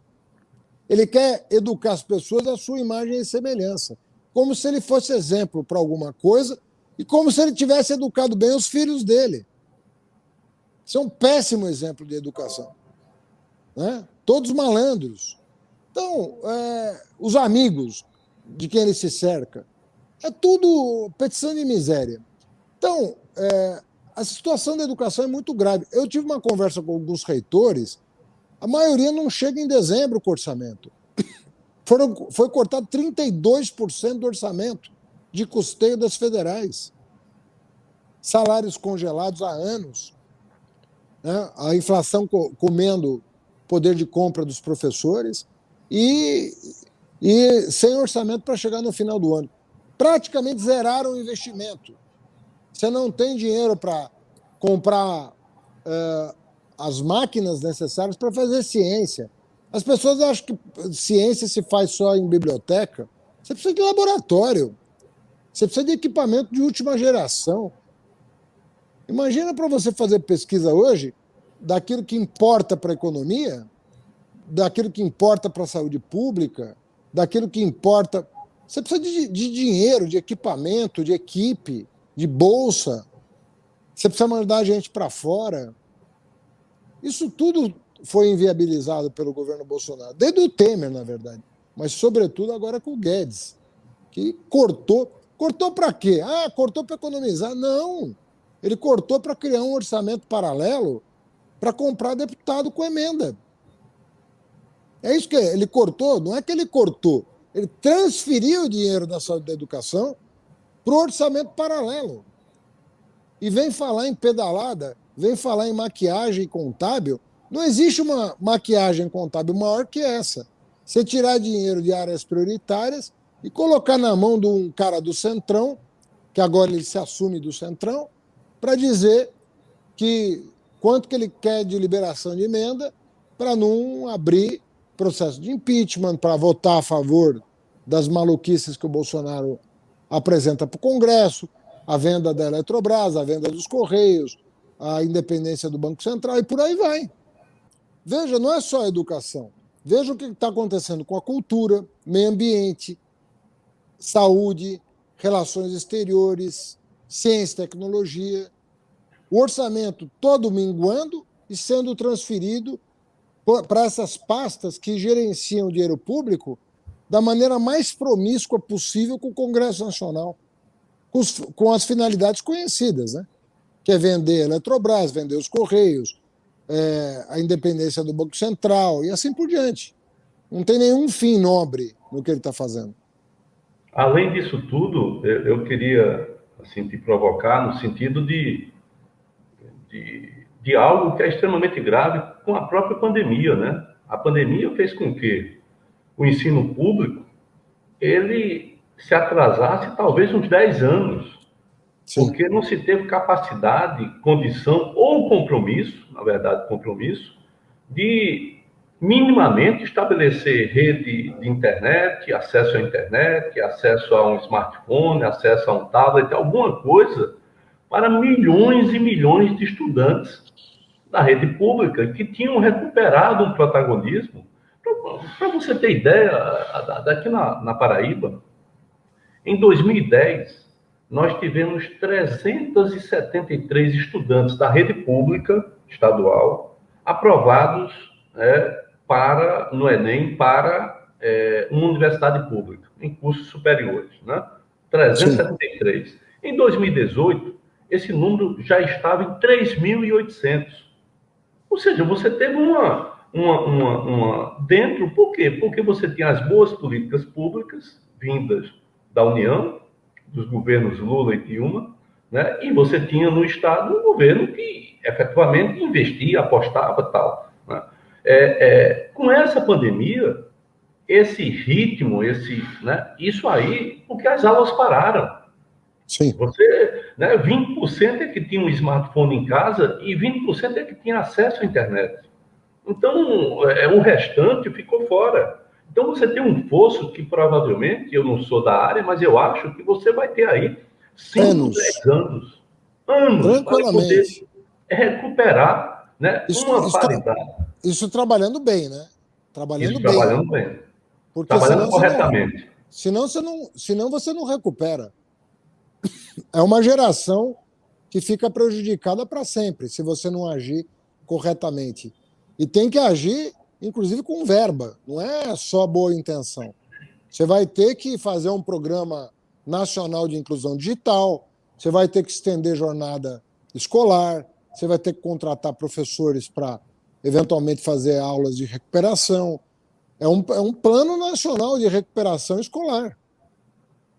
Ele quer educar as pessoas à sua imagem e semelhança, como se ele fosse exemplo para alguma coisa e como se ele tivesse educado bem os filhos dele. Isso é um péssimo exemplo de educação. Todos malandros. Então, os amigos de quem ele se cerca, é tudo petição de miséria. Então, a situação da educação é muito grave. Eu tive uma conversa com alguns reitores, a maioria não chega em dezembro com o orçamento. Foi cortado 32% do orçamento de custeio das federais. Salários congelados há anos. A inflação comendo poder de compra dos professores e sem orçamento para chegar no final do ano. Praticamente zeraram o investimento. Você não tem dinheiro para comprar as máquinas necessárias para fazer ciência. As pessoas acham que ciência se faz só em biblioteca. Você precisa de laboratório. Você precisa de equipamento de última geração. Imagina para você fazer pesquisa hoje daquilo que importa para a economia, daquilo que importa para a saúde pública, daquilo que importa... Você precisa de dinheiro, de equipamento, de equipe, de bolsa. Você precisa mandar gente para fora. Isso tudo foi inviabilizado pelo governo Bolsonaro, desde o Temer, na verdade, mas sobretudo agora com o Guedes, que cortou. Cortou para quê? Cortou para economizar. Não, ele cortou para criar um orçamento paralelo para comprar deputado com emenda. É isso que ele cortou, não é que ele cortou, ele transferiu o dinheiro da saúde e da educação para o orçamento paralelo. E vem falar em pedalada, vem falar em maquiagem contábil. Não existe uma maquiagem contábil maior que essa. Você tirar dinheiro de áreas prioritárias e colocar na mão de um cara do Centrão, que agora ele se assume do Centrão, para dizer que quanto que ele quer de liberação de emenda para não abrir processo de impeachment, para votar a favor das maluquices que o Bolsonaro apresenta para o Congresso, a venda da Eletrobras, a venda dos Correios, a independência do Banco Central e por aí vai. Veja, não é só a educação. Veja o que está acontecendo com a cultura, meio ambiente, saúde, relações exteriores, ciência e tecnologia. O orçamento todo minguando e sendo transferido para essas pastas que gerenciam o dinheiro público da maneira mais promíscua possível com o Congresso Nacional, com as finalidades conhecidas, né? Que é vender a Eletrobras, vender os Correios, a independência do Banco Central e assim por diante. Não tem nenhum fim nobre no que ele está fazendo. Além disso tudo, eu queria assim, te provocar no sentido de algo que é extremamente grave com a própria pandemia, né? A pandemia fez com que o ensino público ele se atrasasse talvez uns 10 anos, Sim. porque não se teve capacidade, condição ou compromisso, na verdade, compromisso, de minimamente estabelecer rede de internet, acesso à internet, acesso a um smartphone, acesso a um tablet, alguma coisa para milhões e milhões de estudantes da rede pública que tinham recuperado um protagonismo. Para você ter ideia, daqui na Paraíba, em 2010, nós tivemos 373 estudantes da rede pública estadual aprovados no Enem para uma universidade pública, em cursos superiores, né? 373. Sim. Em 2018, esse número já estava em 3.800. Ou seja, você teve dentro, por quê? Porque você tinha as boas políticas públicas vindas da União, dos governos Lula e Dilma, né? E você tinha no Estado um governo que efetivamente investia, apostava e tal. Né? Com essa pandemia, esse ritmo, isso aí, porque as aulas pararam. Sim. Você, 20% é que tinha um smartphone em casa e 20% é que tinha acesso à internet. Então, o restante ficou fora. Então, você tem um fosso que provavelmente, eu não sou da área, mas eu acho que você vai ter aí 5, 10 anos para poder Tranquilamente. recuperar, né, uma paridade. Isso trabalhando bem, né? Trabalhando Isso, bem. trabalhando bem. Porque Trabalhando corretamente. senão você não recupera. É uma geração que fica prejudicada para sempre se você não agir corretamente. E tem que agir, inclusive, com verba, não é só boa intenção. Você vai ter que fazer um programa nacional de inclusão digital, você vai ter que estender jornada escolar, você vai ter que contratar professores para, eventualmente, fazer aulas de recuperação. É um plano nacional de recuperação escolar.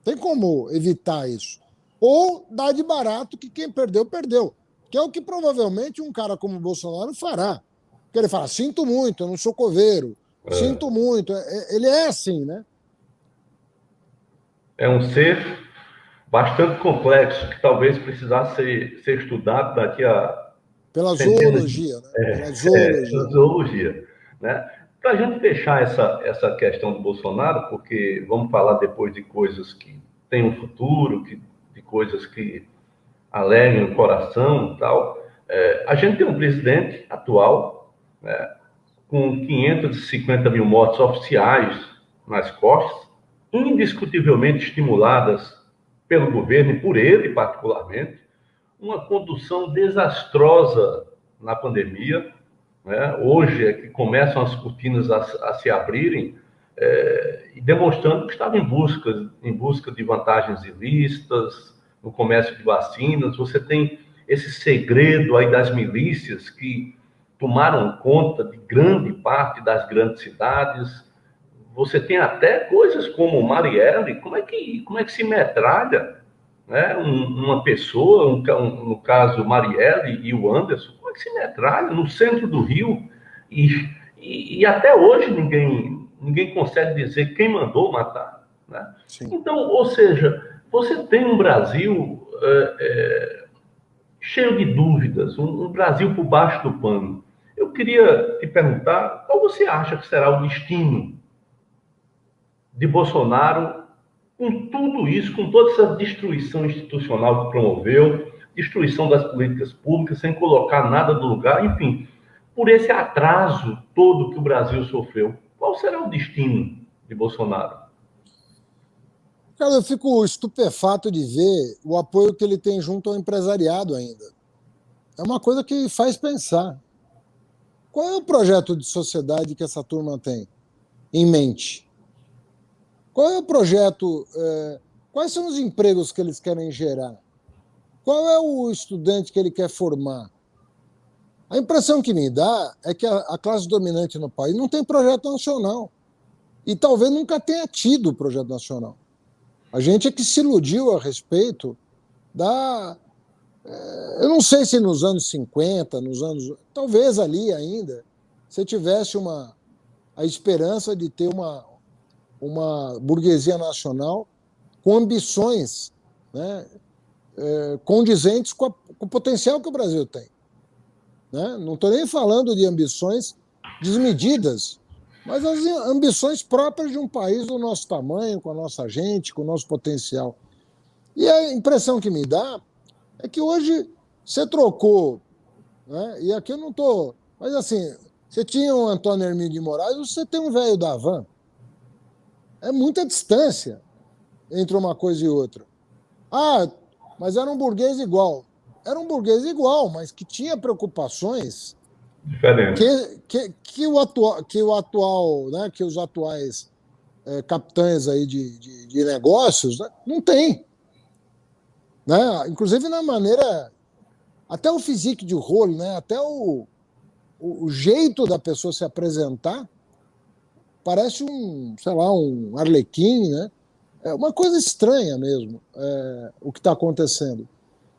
Tem como evitar isso. Ou dar de barato que quem perdeu, perdeu. Que é o que provavelmente um cara como o Bolsonaro fará. Porque ele fala, sinto muito, eu não sou coveiro. Sinto muito. Ele é assim, né? É um ser bastante complexo, que talvez precisasse ser estudado daqui a pela centenas zoologia, né? Pela zoologia. zoologia, né? Para a gente fechar essa questão do Bolsonaro, porque vamos falar depois de coisas que têm um futuro, de coisas que alegrem o coração e tal. A gente tem um presidente atual, né, com 550 mil mortes oficiais nas costas, indiscutivelmente estimuladas pelo governo e por ele particularmente, uma condução desastrosa na pandemia, né? Hoje é que começam as cortinas a se abrirem, e demonstrando que estava em busca de vantagens ilícitas no comércio de vacinas. Você tem esse segredo aí das milícias que tomaram conta de grande parte das grandes cidades. Você tem até coisas como Marielle. Como é que se metralha, né, uma pessoa, no caso Marielle e o Anderson, como é que se metralha no centro do Rio? E até hoje ninguém consegue dizer quem mandou matar, né? Então, ou seja, você tem um Brasil cheio de dúvidas, um Brasil por baixo do pano. Eu queria te perguntar, qual você acha que será o destino de Bolsonaro, com tudo isso, com toda essa destruição institucional que promoveu, destruição das políticas públicas, sem colocar nada no lugar, enfim, por esse atraso todo que o Brasil sofreu? Qual será o destino de Bolsonaro? Cara, eu fico estupefato de ver o apoio que ele tem junto ao empresariado ainda. É uma coisa que faz pensar. Qual é o projeto de sociedade que essa turma tem em mente? Qual é o projeto? Quais são os empregos que eles querem gerar? Qual é o estudante que ele quer formar? A impressão que me dá é que a classe dominante no país não tem projeto nacional. E talvez nunca tenha tido projeto nacional. A gente é que se iludiu a respeito da. Eu não sei se nos anos 50, talvez ali ainda, você tivesse a esperança de ter uma burguesia nacional com ambições, né, condizentes com o potencial que o Brasil tem. Né? Não estou nem falando de ambições desmedidas, mas as ambições próprias de um país do nosso tamanho, com a nossa gente, com o nosso potencial. E a impressão que me dá é que hoje você trocou, né? E aqui eu não estou... Mas assim, você tinha um Antônio Hermínio de Moraes, você tem um velho da Havan. É muita distância entre uma coisa e outra. Ah, mas era um burguês igual. Era um burguês igual, mas que tinha preocupações diferentes que os atuais capitães aí de negócios, né, não têm. Né? Inclusive na maneira, até o physique de rolo, né? Até o jeito da pessoa se apresentar parece um arlequim, né? É uma coisa estranha mesmo, o que está acontecendo.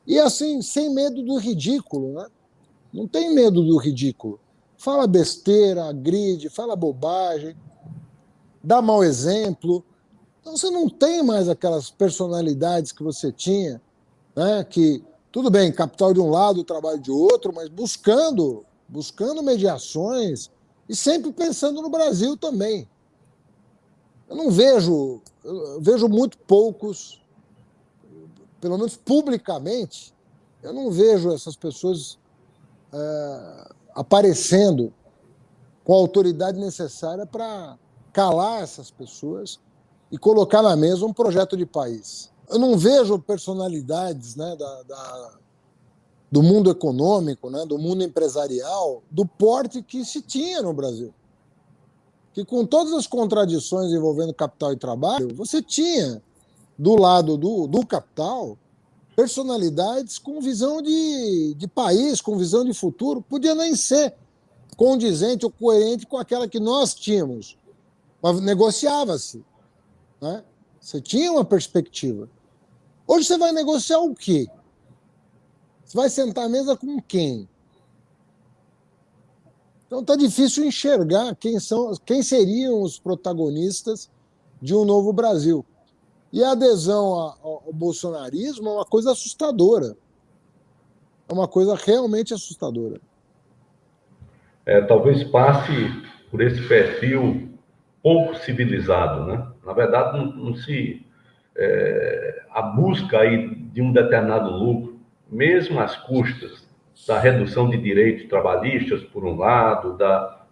E assim, sem medo do ridículo, né? Não tem medo do ridículo. Fala besteira, agride, fala bobagem, dá mau exemplo. Então você não tem mais aquelas personalidades que você tinha, né? Que, tudo bem, capital de um lado, trabalho de outro, mas buscando mediações e sempre pensando no Brasil também. Eu vejo muito poucos, pelo menos publicamente, eu não vejo essas pessoas aparecendo com a autoridade necessária para calar essas pessoas e colocar na mesa um projeto de país. Eu não vejo personalidades, né, do mundo econômico, né, do mundo empresarial, do porte que se tinha no Brasil. Que com todas as contradições envolvendo capital e trabalho, você tinha, do lado do capital, personalidades com visão de país, com visão de futuro, podia nem ser condizente ou coerente com aquela que nós tínhamos, mas negociava-se. Né? Você tinha uma perspectiva. Hoje você vai negociar o quê? Você vai sentar à mesa com quem? Então está difícil enxergar quem seriam os protagonistas de um novo Brasil. E a adesão ao bolsonarismo é uma coisa assustadora. É uma coisa realmente assustadora. Talvez passe por esse perfil pouco civilizado, né? Na verdade, não se... a busca aí de um determinado lucro, mesmo às custas da redução de direitos trabalhistas, por um lado,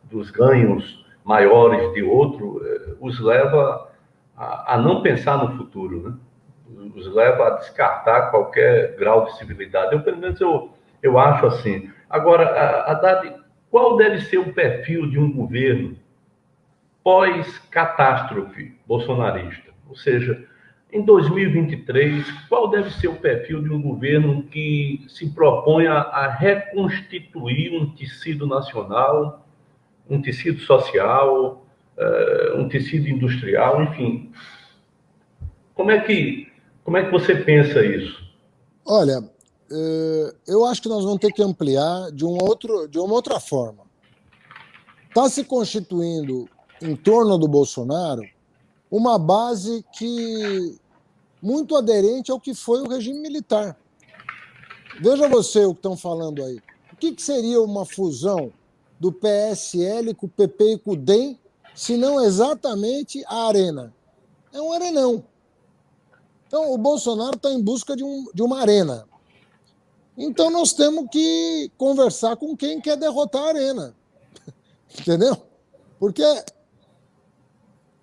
dos ganhos maiores de outro, os leva a não pensar no futuro, né? Os leva a descartar qualquer grau de civilidade. Pelo menos, eu acho assim. Agora, Haddad, qual deve ser o perfil de um governo pós-catástrofe bolsonarista? Ou seja, em 2023, qual deve ser o perfil de um governo que se proponha a reconstituir um tecido nacional, um tecido social, um tecido industrial, enfim? Como é que você pensa isso? Olha, eu acho que nós vamos ter que ampliar de uma outra forma. Está se constituindo em torno do Bolsonaro uma base muito aderente ao que foi o regime militar. Veja você o que estão falando aí. O que seria uma fusão do PSL com o PP e com o DEM, se não exatamente a Arena? é um arenão. Então, o Bolsonaro está em busca de uma arena. Então, nós temos que conversar com quem quer derrotar a arena. Entendeu? Porque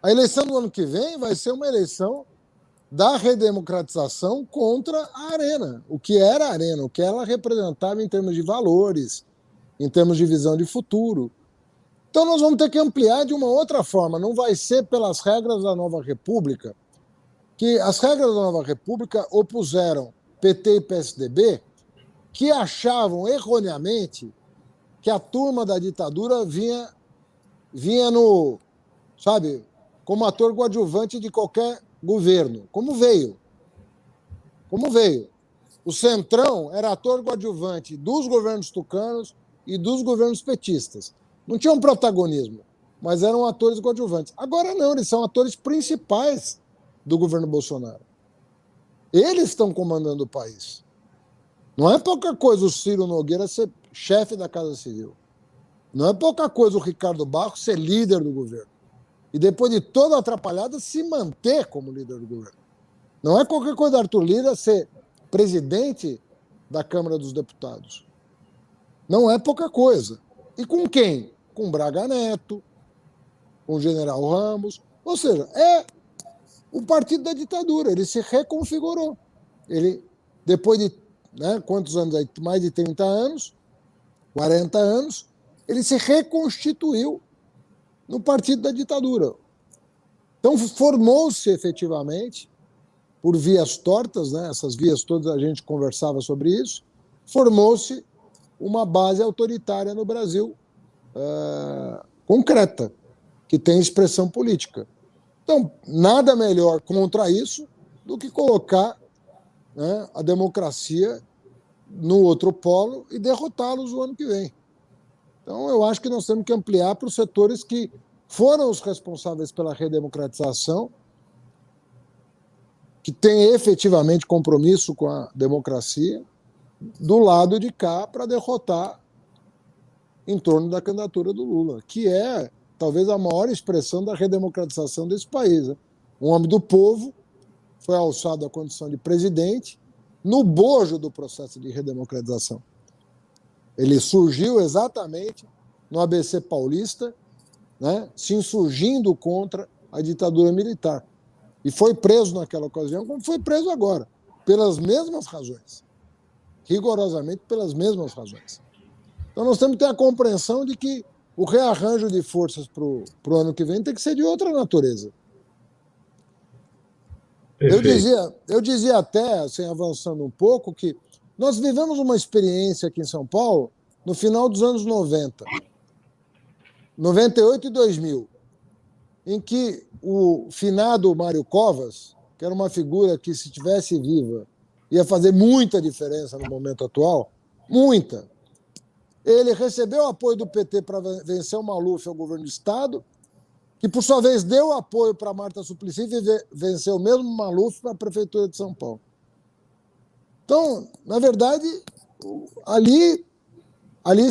a eleição do ano que vem vai ser uma eleição da redemocratização contra a arena. O que era a arena, o que ela representava em termos de valores, em termos de visão de futuro. Então, nós vamos ter que ampliar de uma outra forma. Não vai ser pelas regras da Nova República, que as regras da Nova República opuseram PT e PSDB, que achavam erroneamente que a turma da ditadura vinha no, sabe, como ator coadjuvante de qualquer governo. Como veio. O Centrão era ator coadjuvante dos governos tucanos e dos governos petistas. Não tinham protagonismo, mas eram atores coadjuvantes. Agora não, eles são atores principais do governo Bolsonaro. Eles estão comandando o país. Não é pouca coisa o Ciro Nogueira ser chefe da Casa Civil. Não é pouca coisa o Ricardo Barros ser líder do governo. E depois de toda a atrapalhada, se manter como líder do governo. Não é qualquer coisa Arthur Lira ser presidente da Câmara dos Deputados. Não é pouca coisa. E com quem? Com Braga Neto, com o general Ramos. Ou seja, é o partido da ditadura. Ele se reconfigurou. Ele, depois de quantos anos aí? Mais de 30 anos, 40 anos, ele se reconstituiu no partido da ditadura. Então, formou-se efetivamente, por vias tortas, essas vias todas a gente conversava sobre isso, formou-se uma base autoritária no Brasil, concreta, que tem expressão política. Então, nada melhor contra isso do que colocar a democracia no outro polo e derrotá-los o ano que vem. Então, eu acho que nós temos que ampliar para os setores que foram os responsáveis pela redemocratização, que têm efetivamente compromisso com a democracia, do lado de cá para derrotar em torno da candidatura do Lula, que é talvez a maior expressão da redemocratização desse país. Um homem do povo foi alçado à condição de presidente no bojo do processo de redemocratização. Ele surgiu exatamente no ABC paulista, se insurgindo contra a ditadura militar. E foi preso naquela ocasião, como foi preso agora, pelas mesmas razões. Rigorosamente pelas mesmas razões. Então nós temos que ter a compreensão de que o rearranjo de forças para o ano que vem tem que ser de outra natureza. Eu dizia até, assim, avançando um pouco, que nós vivemos uma experiência aqui em São Paulo no final dos anos 90, 98 e 2000, em que o finado Mário Covas, que era uma figura que, se estivesse viva, ia fazer muita diferença no momento atual, muita. Ele recebeu o apoio do PT para vencer o Maluf ao governo do Estado, que, por sua vez, deu apoio para Marta Suplicy e venceu o mesmo Maluf para a Prefeitura de São Paulo. Então, na verdade, ali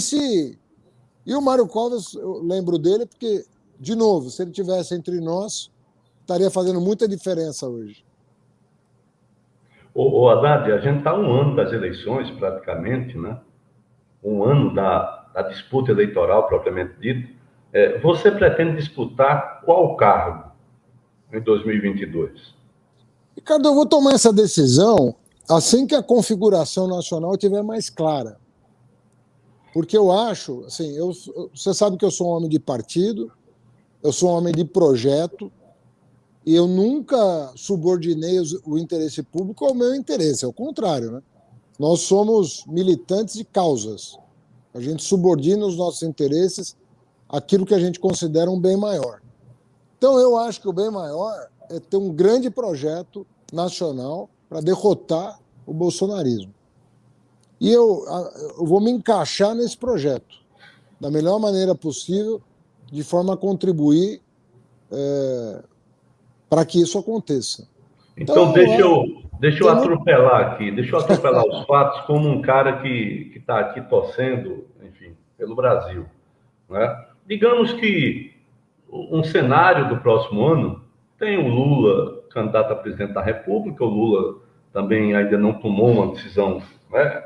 se... E o Mário Covas, eu lembro dele, porque, de novo, se ele estivesse entre nós, estaria fazendo muita diferença hoje. Ô Haddad, a gente está um ano das eleições, praticamente, um ano da disputa eleitoral, propriamente dito. Você pretende disputar qual cargo em 2022? Ricardo, eu vou tomar essa decisão assim que a configuração nacional estiver mais clara. Porque eu acho, assim, você sabe que eu sou um homem de partido, eu sou um homem de projeto, e eu nunca subordinei o interesse público ao meu interesse, ao contrário, Nós somos militantes de causas. A gente subordina os nossos interesses àquilo que a gente considera um bem maior. Então, eu acho que o bem maior é ter um grande projeto nacional para derrotar o bolsonarismo. E eu vou me encaixar nesse projeto da melhor maneira possível, de forma a contribuir para que isso aconteça. Então deixa eu atropelar aqui, deixa eu atropelar os fatos como um cara que está aqui torcendo, enfim, pelo Brasil. Digamos que um cenário do próximo ano tem o Lula, candidato a presidente da República. O Lula também ainda não tomou uma decisão, né,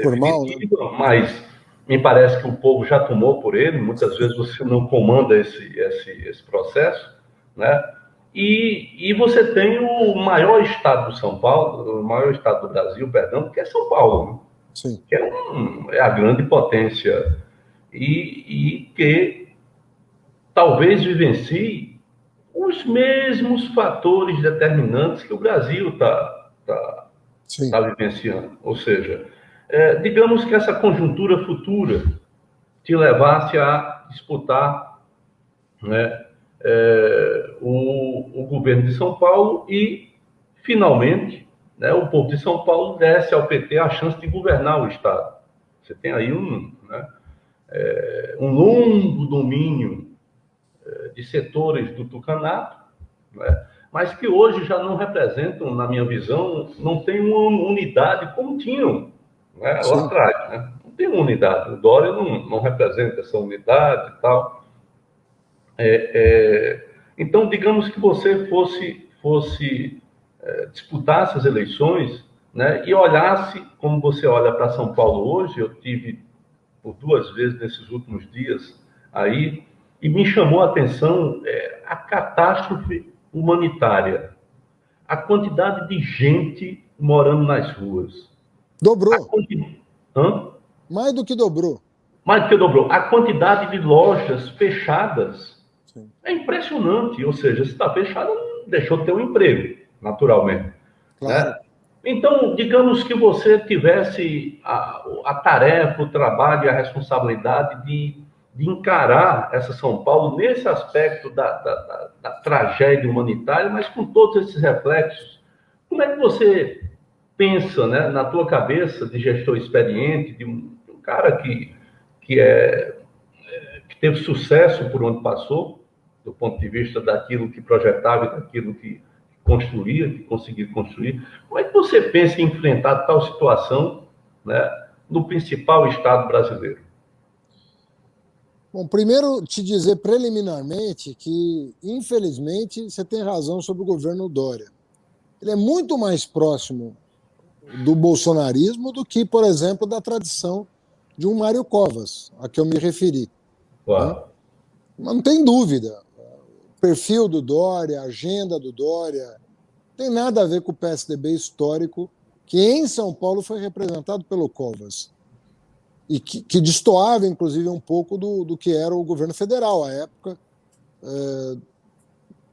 Formal, né? definitiva, mas me parece que o povo já tomou por ele. Muitas vezes você não comanda esse processo, né? E você tem o maior estado do São Paulo, o maior estado do Brasil, perdão, que é São Paulo, né? Sim. Que é a grande potência e que talvez vivencie os mesmos fatores determinantes que o Brasil está vivenciando. Ou seja, digamos que essa conjuntura futura te levasse a disputar, né, o governo de São Paulo e, finalmente, né, o povo de São Paulo desse ao PT a chance de governar o Estado. Você tem aí um longo domínio de setores do tucanato, né, mas que hoje já não representam, na minha visão, não tem uma unidade como tinham, né, lá atrás. Né? Não tem uma unidade. O Dória não representa essa unidade e tal. Então, digamos que você fosse disputar essas eleições, né, e olhasse como você olha para São Paulo hoje. Eu tive por 2 vezes nesses últimos dias aí, e me chamou a atenção a catástrofe humanitária, a quantidade de gente morando nas ruas. Dobrou. Hã? Mais do que dobrou. Mais do que dobrou. A quantidade de lojas fechadas. Sim. É impressionante. Ou seja, se está fechado, deixou de ter um emprego, naturalmente. Claro. Né? Então, digamos que você tivesse a tarefa, o trabalho e a responsabilidade de encarar essa São Paulo nesse aspecto da tragédia humanitária, mas com todos esses reflexos. Como é que você pensa, né, na tua cabeça de gestor experiente, de um cara que teve sucesso por onde passou, do ponto de vista daquilo que projetava e daquilo que construía, que conseguiu construir. Como é que você pensa em enfrentar tal situação, né, no principal estado brasileiro? Bom, primeiro te dizer preliminarmente que, infelizmente, você tem razão sobre o governo Dória. Ele é muito mais próximo do bolsonarismo do que, por exemplo, da tradição de um Mário Covas, a que eu me referi. Claro. Né? Mas não tem dúvida. O perfil do Dória, a agenda do Dória, tem nada a ver com o PSDB histórico, que em São Paulo foi representado pelo Covas. E que destoava, inclusive, um pouco do que era o governo federal à época,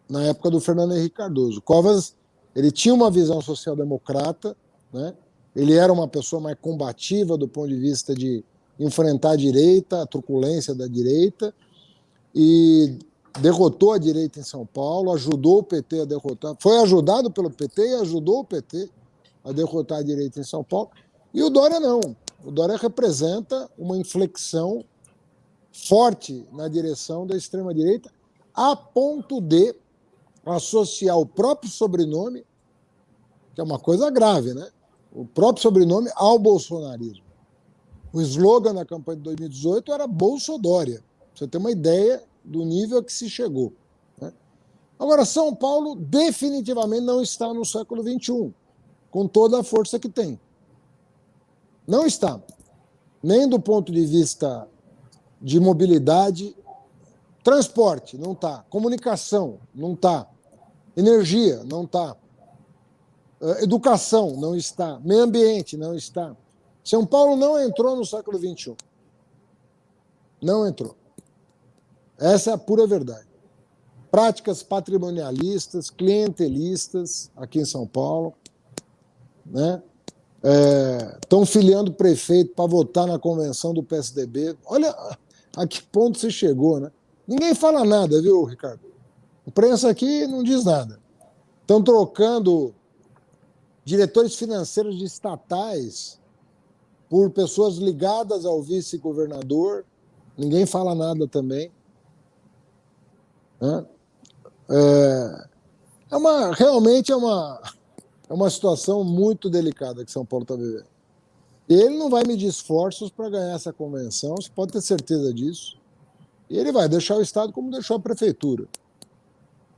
na época do Fernando Henrique Cardoso. Covas, ele tinha uma visão social-democrata, né? Ele era uma pessoa mais combativa do ponto de vista de enfrentar a direita, a truculência da direita, e derrotou a direita em São Paulo, ajudou o PT a derrotar, foi ajudado pelo PT e ajudou o PT a derrotar a direita em São Paulo. E o Dória não. O Dória representa uma inflexão forte na direção da extrema-direita, a ponto de associar o próprio sobrenome, que é uma coisa grave, né? O próprio sobrenome ao bolsonarismo. O slogan da campanha de 2018 era Bolsodória. Você tem uma ideia do nível a que se chegou. Né? Agora, São Paulo definitivamente não está no século XXI, com toda a força que tem. Não está. Nem do ponto de vista de mobilidade, transporte, não está. Comunicação, não está. Energia, não está. Educação, não está. Meio ambiente, não está. São Paulo não entrou no século XXI. Não entrou. Essa é a pura verdade. Práticas patrimonialistas, clientelistas aqui em São Paulo, né? Estão filiando prefeito para votar na convenção do PSDB. Olha a que ponto você chegou, né? Ninguém fala nada, viu, Ricardo? A imprensa aqui não diz nada. Estão trocando diretores financeiros de estatais por pessoas ligadas ao vice-governador. Ninguém fala nada também. Né? Realmente é uma situação muito delicada que São Paulo está vivendo. Ele não vai medir esforços para ganhar essa convenção, você pode ter certeza disso. E ele vai deixar o Estado como deixou a prefeitura.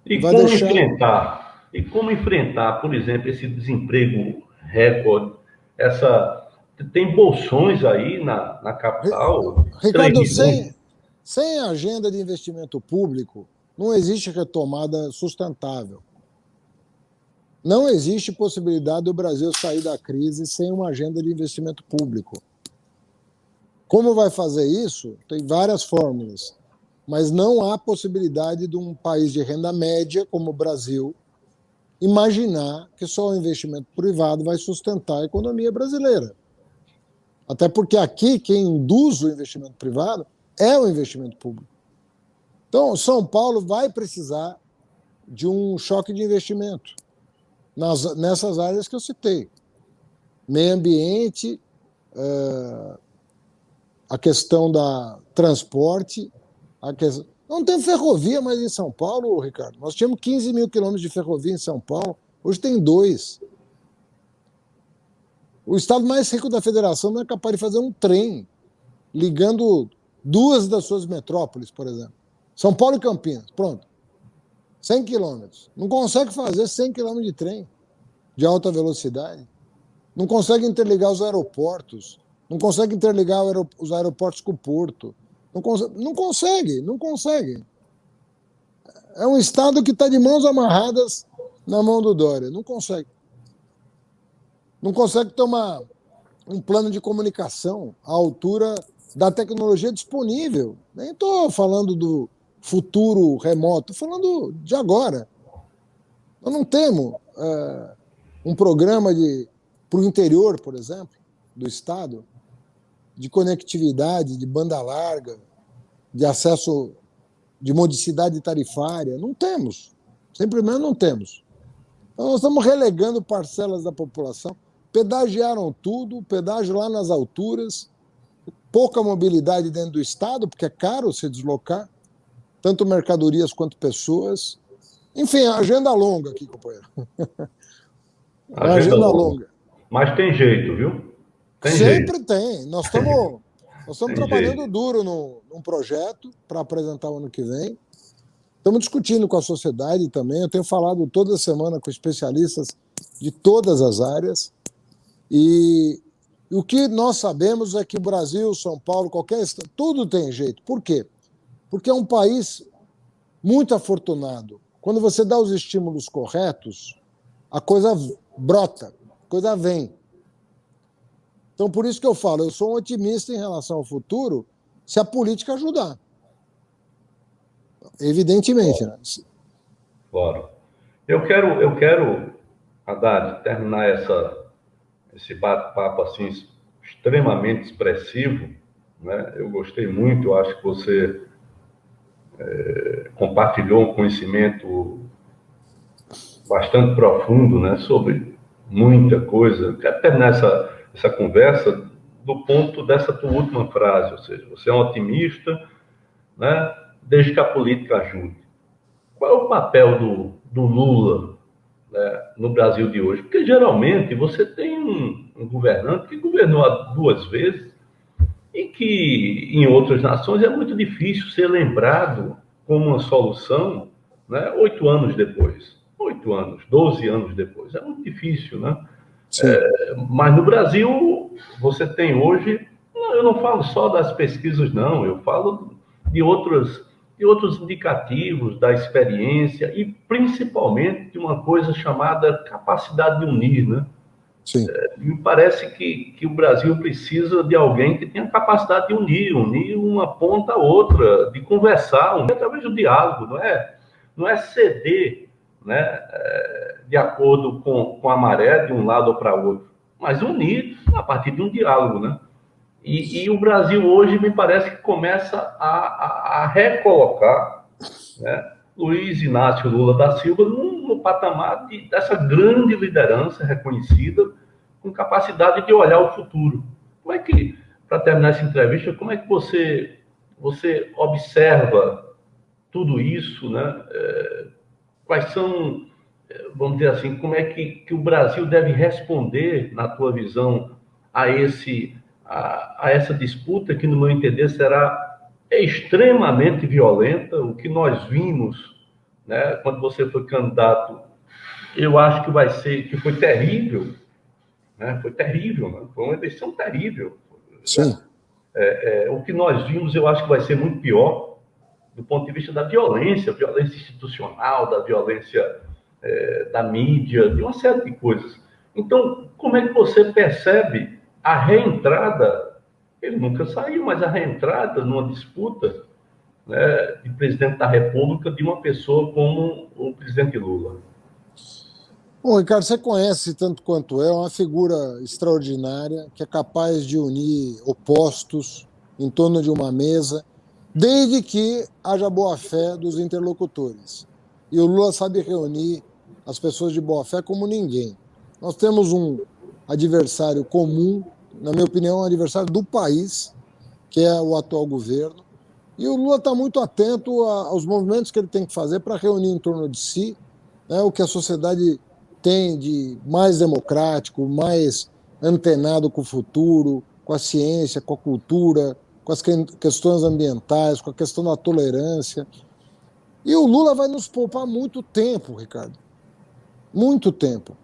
e vai deixar... E como enfrentar, por exemplo, esse desemprego recorde, tem bolsões aí na capital, Ricardo, 3 milhões. sem agenda de investimento público, não existe retomada sustentável. Não existe possibilidade do Brasil sair da crise sem uma agenda de investimento público. Como vai fazer isso? Tem várias fórmulas, mas não há possibilidade de um país de renda média, como o Brasil, imaginar que só o investimento privado vai sustentar a economia brasileira. Até porque aqui quem induz o investimento privado é o investimento público. Então, São Paulo vai precisar de um choque de investimento nessas áreas que eu citei. Meio ambiente, a questão da transporte, não tem ferrovia mais em São Paulo, Ricardo. Nós tínhamos 15 mil quilômetros de ferrovia em São Paulo, hoje tem 2. O estado mais rico da federação não é capaz de fazer um trem ligando 2 das suas metrópoles, por exemplo. São Paulo e Campinas, pronto. 100 quilômetros. Não consegue fazer 100 quilômetros de trem de alta velocidade. Não consegue interligar os aeroportos. Não consegue interligar os aeroportos com o porto. Não consegue. É um estado que está de mãos amarradas na mão do Dória. Não consegue. Não consegue tomar um plano de comunicação à altura da tecnologia disponível. Nem estou falando do futuro remoto, estou falando de agora. Nós não temos um programa para o interior, por exemplo, do estado, de conectividade, de banda larga, de acesso, de modicidade tarifária. Não temos. Simplesmente não temos. Então, nós estamos relegando parcelas da população. Pedagiaram tudo, pedágio lá nas alturas, pouca mobilidade dentro do estado, porque é caro se deslocar, tanto mercadorias quanto pessoas. Enfim, agenda longa aqui, companheiro. Agenda longa. Mas tem jeito, viu? Sempre tem. Nós estamos trabalhando jeito. duro num projeto para apresentar o ano que vem. Estamos discutindo com a sociedade também. Eu tenho falado toda semana com especialistas de todas as áreas. E o que nós sabemos é que o Brasil, São Paulo, qualquer estado, tudo tem jeito. Por quê? Porque é um país muito afortunado. Quando você dá os estímulos corretos, a coisa brota, a coisa vem. Então, por isso que eu falo, eu sou um otimista em relação ao futuro, se a política ajudar. Evidentemente. Claro. Né? Claro. Eu quero, Haddad, terminar esse bate-papo assim, extremamente expressivo. Né? Eu gostei muito, eu acho que você compartilhou um conhecimento bastante profundo, né, sobre muita coisa. Quero terminar essa conversa do ponto dessa tua última frase, ou seja, você é um otimista, né, desde que a política ajude. Qual é o papel do Lula, né, no Brasil de hoje? Porque geralmente você tem um governante que governou 2 vezes e que em outras nações é muito difícil ser lembrado como uma solução, né, 8 anos depois. 8 anos, 12 anos depois. É muito difícil, né? Mas no Brasil, você tem hoje, eu não falo só das pesquisas, não, eu falo de outros indicativos da experiência e principalmente de uma coisa chamada capacidade de unir, né? Sim. Me parece que o Brasil precisa de alguém que tenha capacidade de unir uma ponta a outra, de conversar, através do diálogo, não é ceder, né, de acordo com a maré de um lado ou para outro, mas unir a partir de um diálogo, né? E o Brasil hoje me parece que começa a recolocar, né, Luiz Inácio Lula da Silva no patamar dessa grande liderança reconhecida, com capacidade de olhar o futuro. Como é que, para terminar essa entrevista, como é que você observa tudo isso, né? Quais são, vamos dizer assim, como é que o Brasil deve responder, na tua visão, a essa disputa que, no meu entender, será extremamente violenta, o que nós vimos né? Quando você foi candidato, eu acho que vai ser, que foi terrível, né? Foi terrível, né? Foi uma eleição terrível, Sim. né? O que nós vimos, eu acho que vai ser muito pior do ponto de vista da violência, violência institucional, da violência da mídia, de uma série de coisas. Então, como é que você percebe a reentrada? Ele nunca saiu, mas a reentrada numa disputa, né, de presidente da República de uma pessoa como o presidente Lula. Bom, Ricardo, você conhece tanto quanto eu, é uma figura extraordinária que é capaz de unir opostos em torno de uma mesa, desde que haja boa-fé dos interlocutores. E o Lula sabe reunir as pessoas de boa-fé como ninguém. Nós temos um adversário comum, na minha opinião, um adversário do país, que é o atual governo. E o Lula está muito atento aos movimentos que ele tem que fazer para reunir em torno de si, né, o que a sociedade tem de mais democrático, mais antenado com o futuro, com a ciência, com a cultura, com as questões ambientais, com a questão da tolerância. E o Lula vai nos poupar muito tempo, Ricardo. Muito tempo.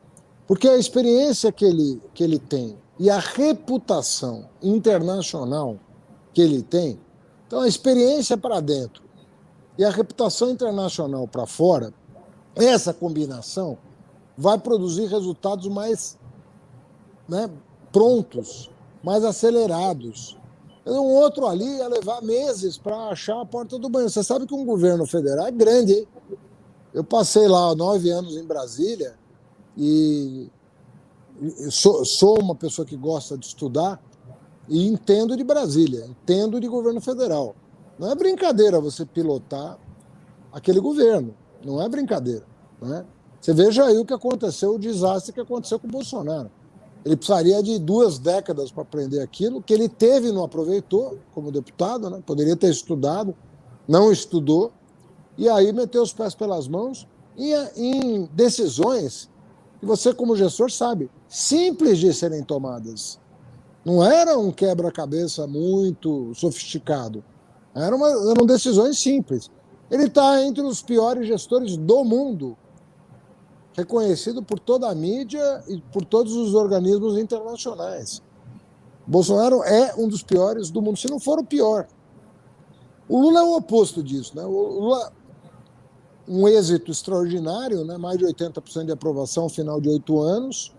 Porque a experiência que ele tem e a reputação internacional que ele tem, então a experiência para dentro e a reputação internacional para fora, essa combinação vai produzir resultados mais, né, prontos, mais acelerados. Um outro ali ia levar meses para achar a porta do banheiro. Você sabe que um governo federal é grande, hein? Eu passei lá 9 anos em Brasília e sou uma pessoa que gosta de estudar e entendo de Brasília, entendo de governo federal. Não é brincadeira você pilotar aquele governo, não é brincadeira. Né? Você veja aí o que aconteceu, o desastre que aconteceu com o Bolsonaro. Ele precisaria de 2 décadas para aprender aquilo, que ele teve e não aproveitou como deputado, né? Poderia ter estudado, não estudou, e aí meteu os pés pelas mãos em decisões que você, como gestor, sabe, simples de serem tomadas. Não era um quebra-cabeça muito sofisticado. Eram decisões simples. Ele está entre os piores gestores do mundo, reconhecido por toda a mídia e por todos os organismos internacionais. Bolsonaro é um dos piores do mundo, se não for o pior. O Lula é o oposto disso. Né? O Lula, um êxito extraordinário, né? Mais de 80% de aprovação ao final de 8 anos.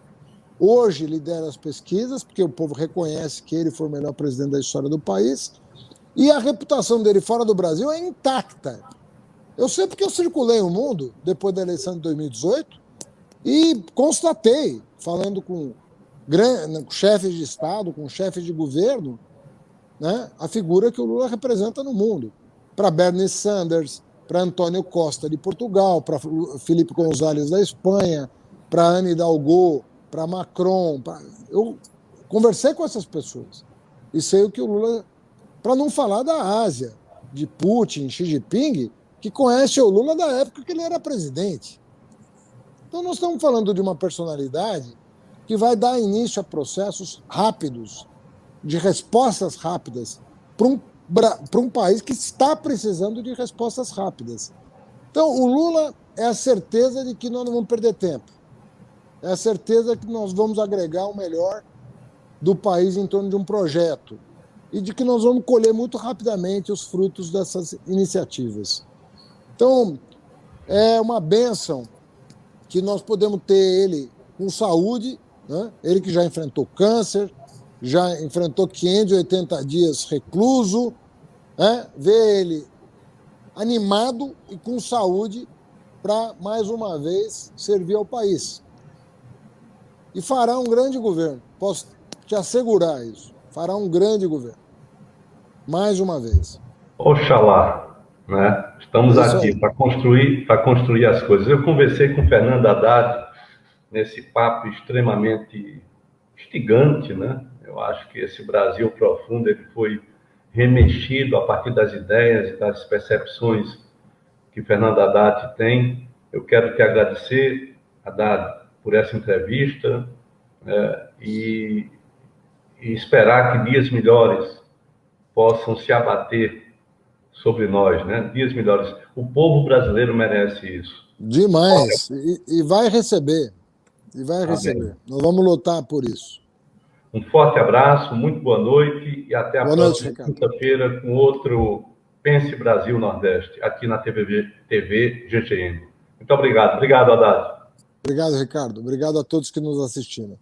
Hoje lidera as pesquisas, porque o povo reconhece que ele foi o melhor presidente da história do país. E a reputação dele fora do Brasil é intacta. Eu sei porque eu circulei o mundo depois da eleição de 2018 e constatei, falando com chefes de Estado, com chefes de governo, né, a figura que o Lula representa no mundo. Para Bernie Sanders, para Antônio Costa de Portugal, para Felipe González da Espanha, para Anne Hidalgo, para Macron. Eu conversei com essas pessoas e sei o que o Lula... Para não falar da Ásia, de Putin, Xi Jinping, que conhece o Lula da época que ele era presidente. Então nós estamos falando de uma personalidade que vai dar início a processos rápidos, de respostas rápidas, para um país que está precisando de respostas rápidas. Então o Lula é a certeza de que nós não vamos perder tempo. É a certeza que nós vamos agregar o melhor do país em torno de um projeto e de que nós vamos colher muito rapidamente os frutos dessas iniciativas. Então, é uma bênção que nós podemos ter ele com saúde, né? Ele que já enfrentou câncer, já enfrentou 580 dias recluso, né? Ver ele animado e com saúde para, mais uma vez, servir ao país. E fará um grande governo, posso te assegurar isso, fará um grande governo. Mais uma vez. Oxalá, né? Estamos aqui para construir as coisas. Eu conversei com o Fernando Haddad nesse papo extremamente instigante, né? Eu acho que esse Brasil profundo ele foi remexido a partir das ideias e das percepções que Fernando Haddad tem. Eu quero te agradecer, Haddad, por essa entrevista e esperar que dias melhores possam se abater sobre nós, né? Dias melhores. O povo brasileiro merece isso. Demais. E vai receber. E vai Amém. receber. Nós vamos lutar por isso. Um forte abraço, muito boa noite e até a Boa noite, próxima Ricardo. quinta-feira com outro Pense Brasil Nordeste, aqui na TV GGN. Muito obrigado. Obrigado, Haddad. Obrigado, Ricardo. Obrigado a todos que nos assistiram.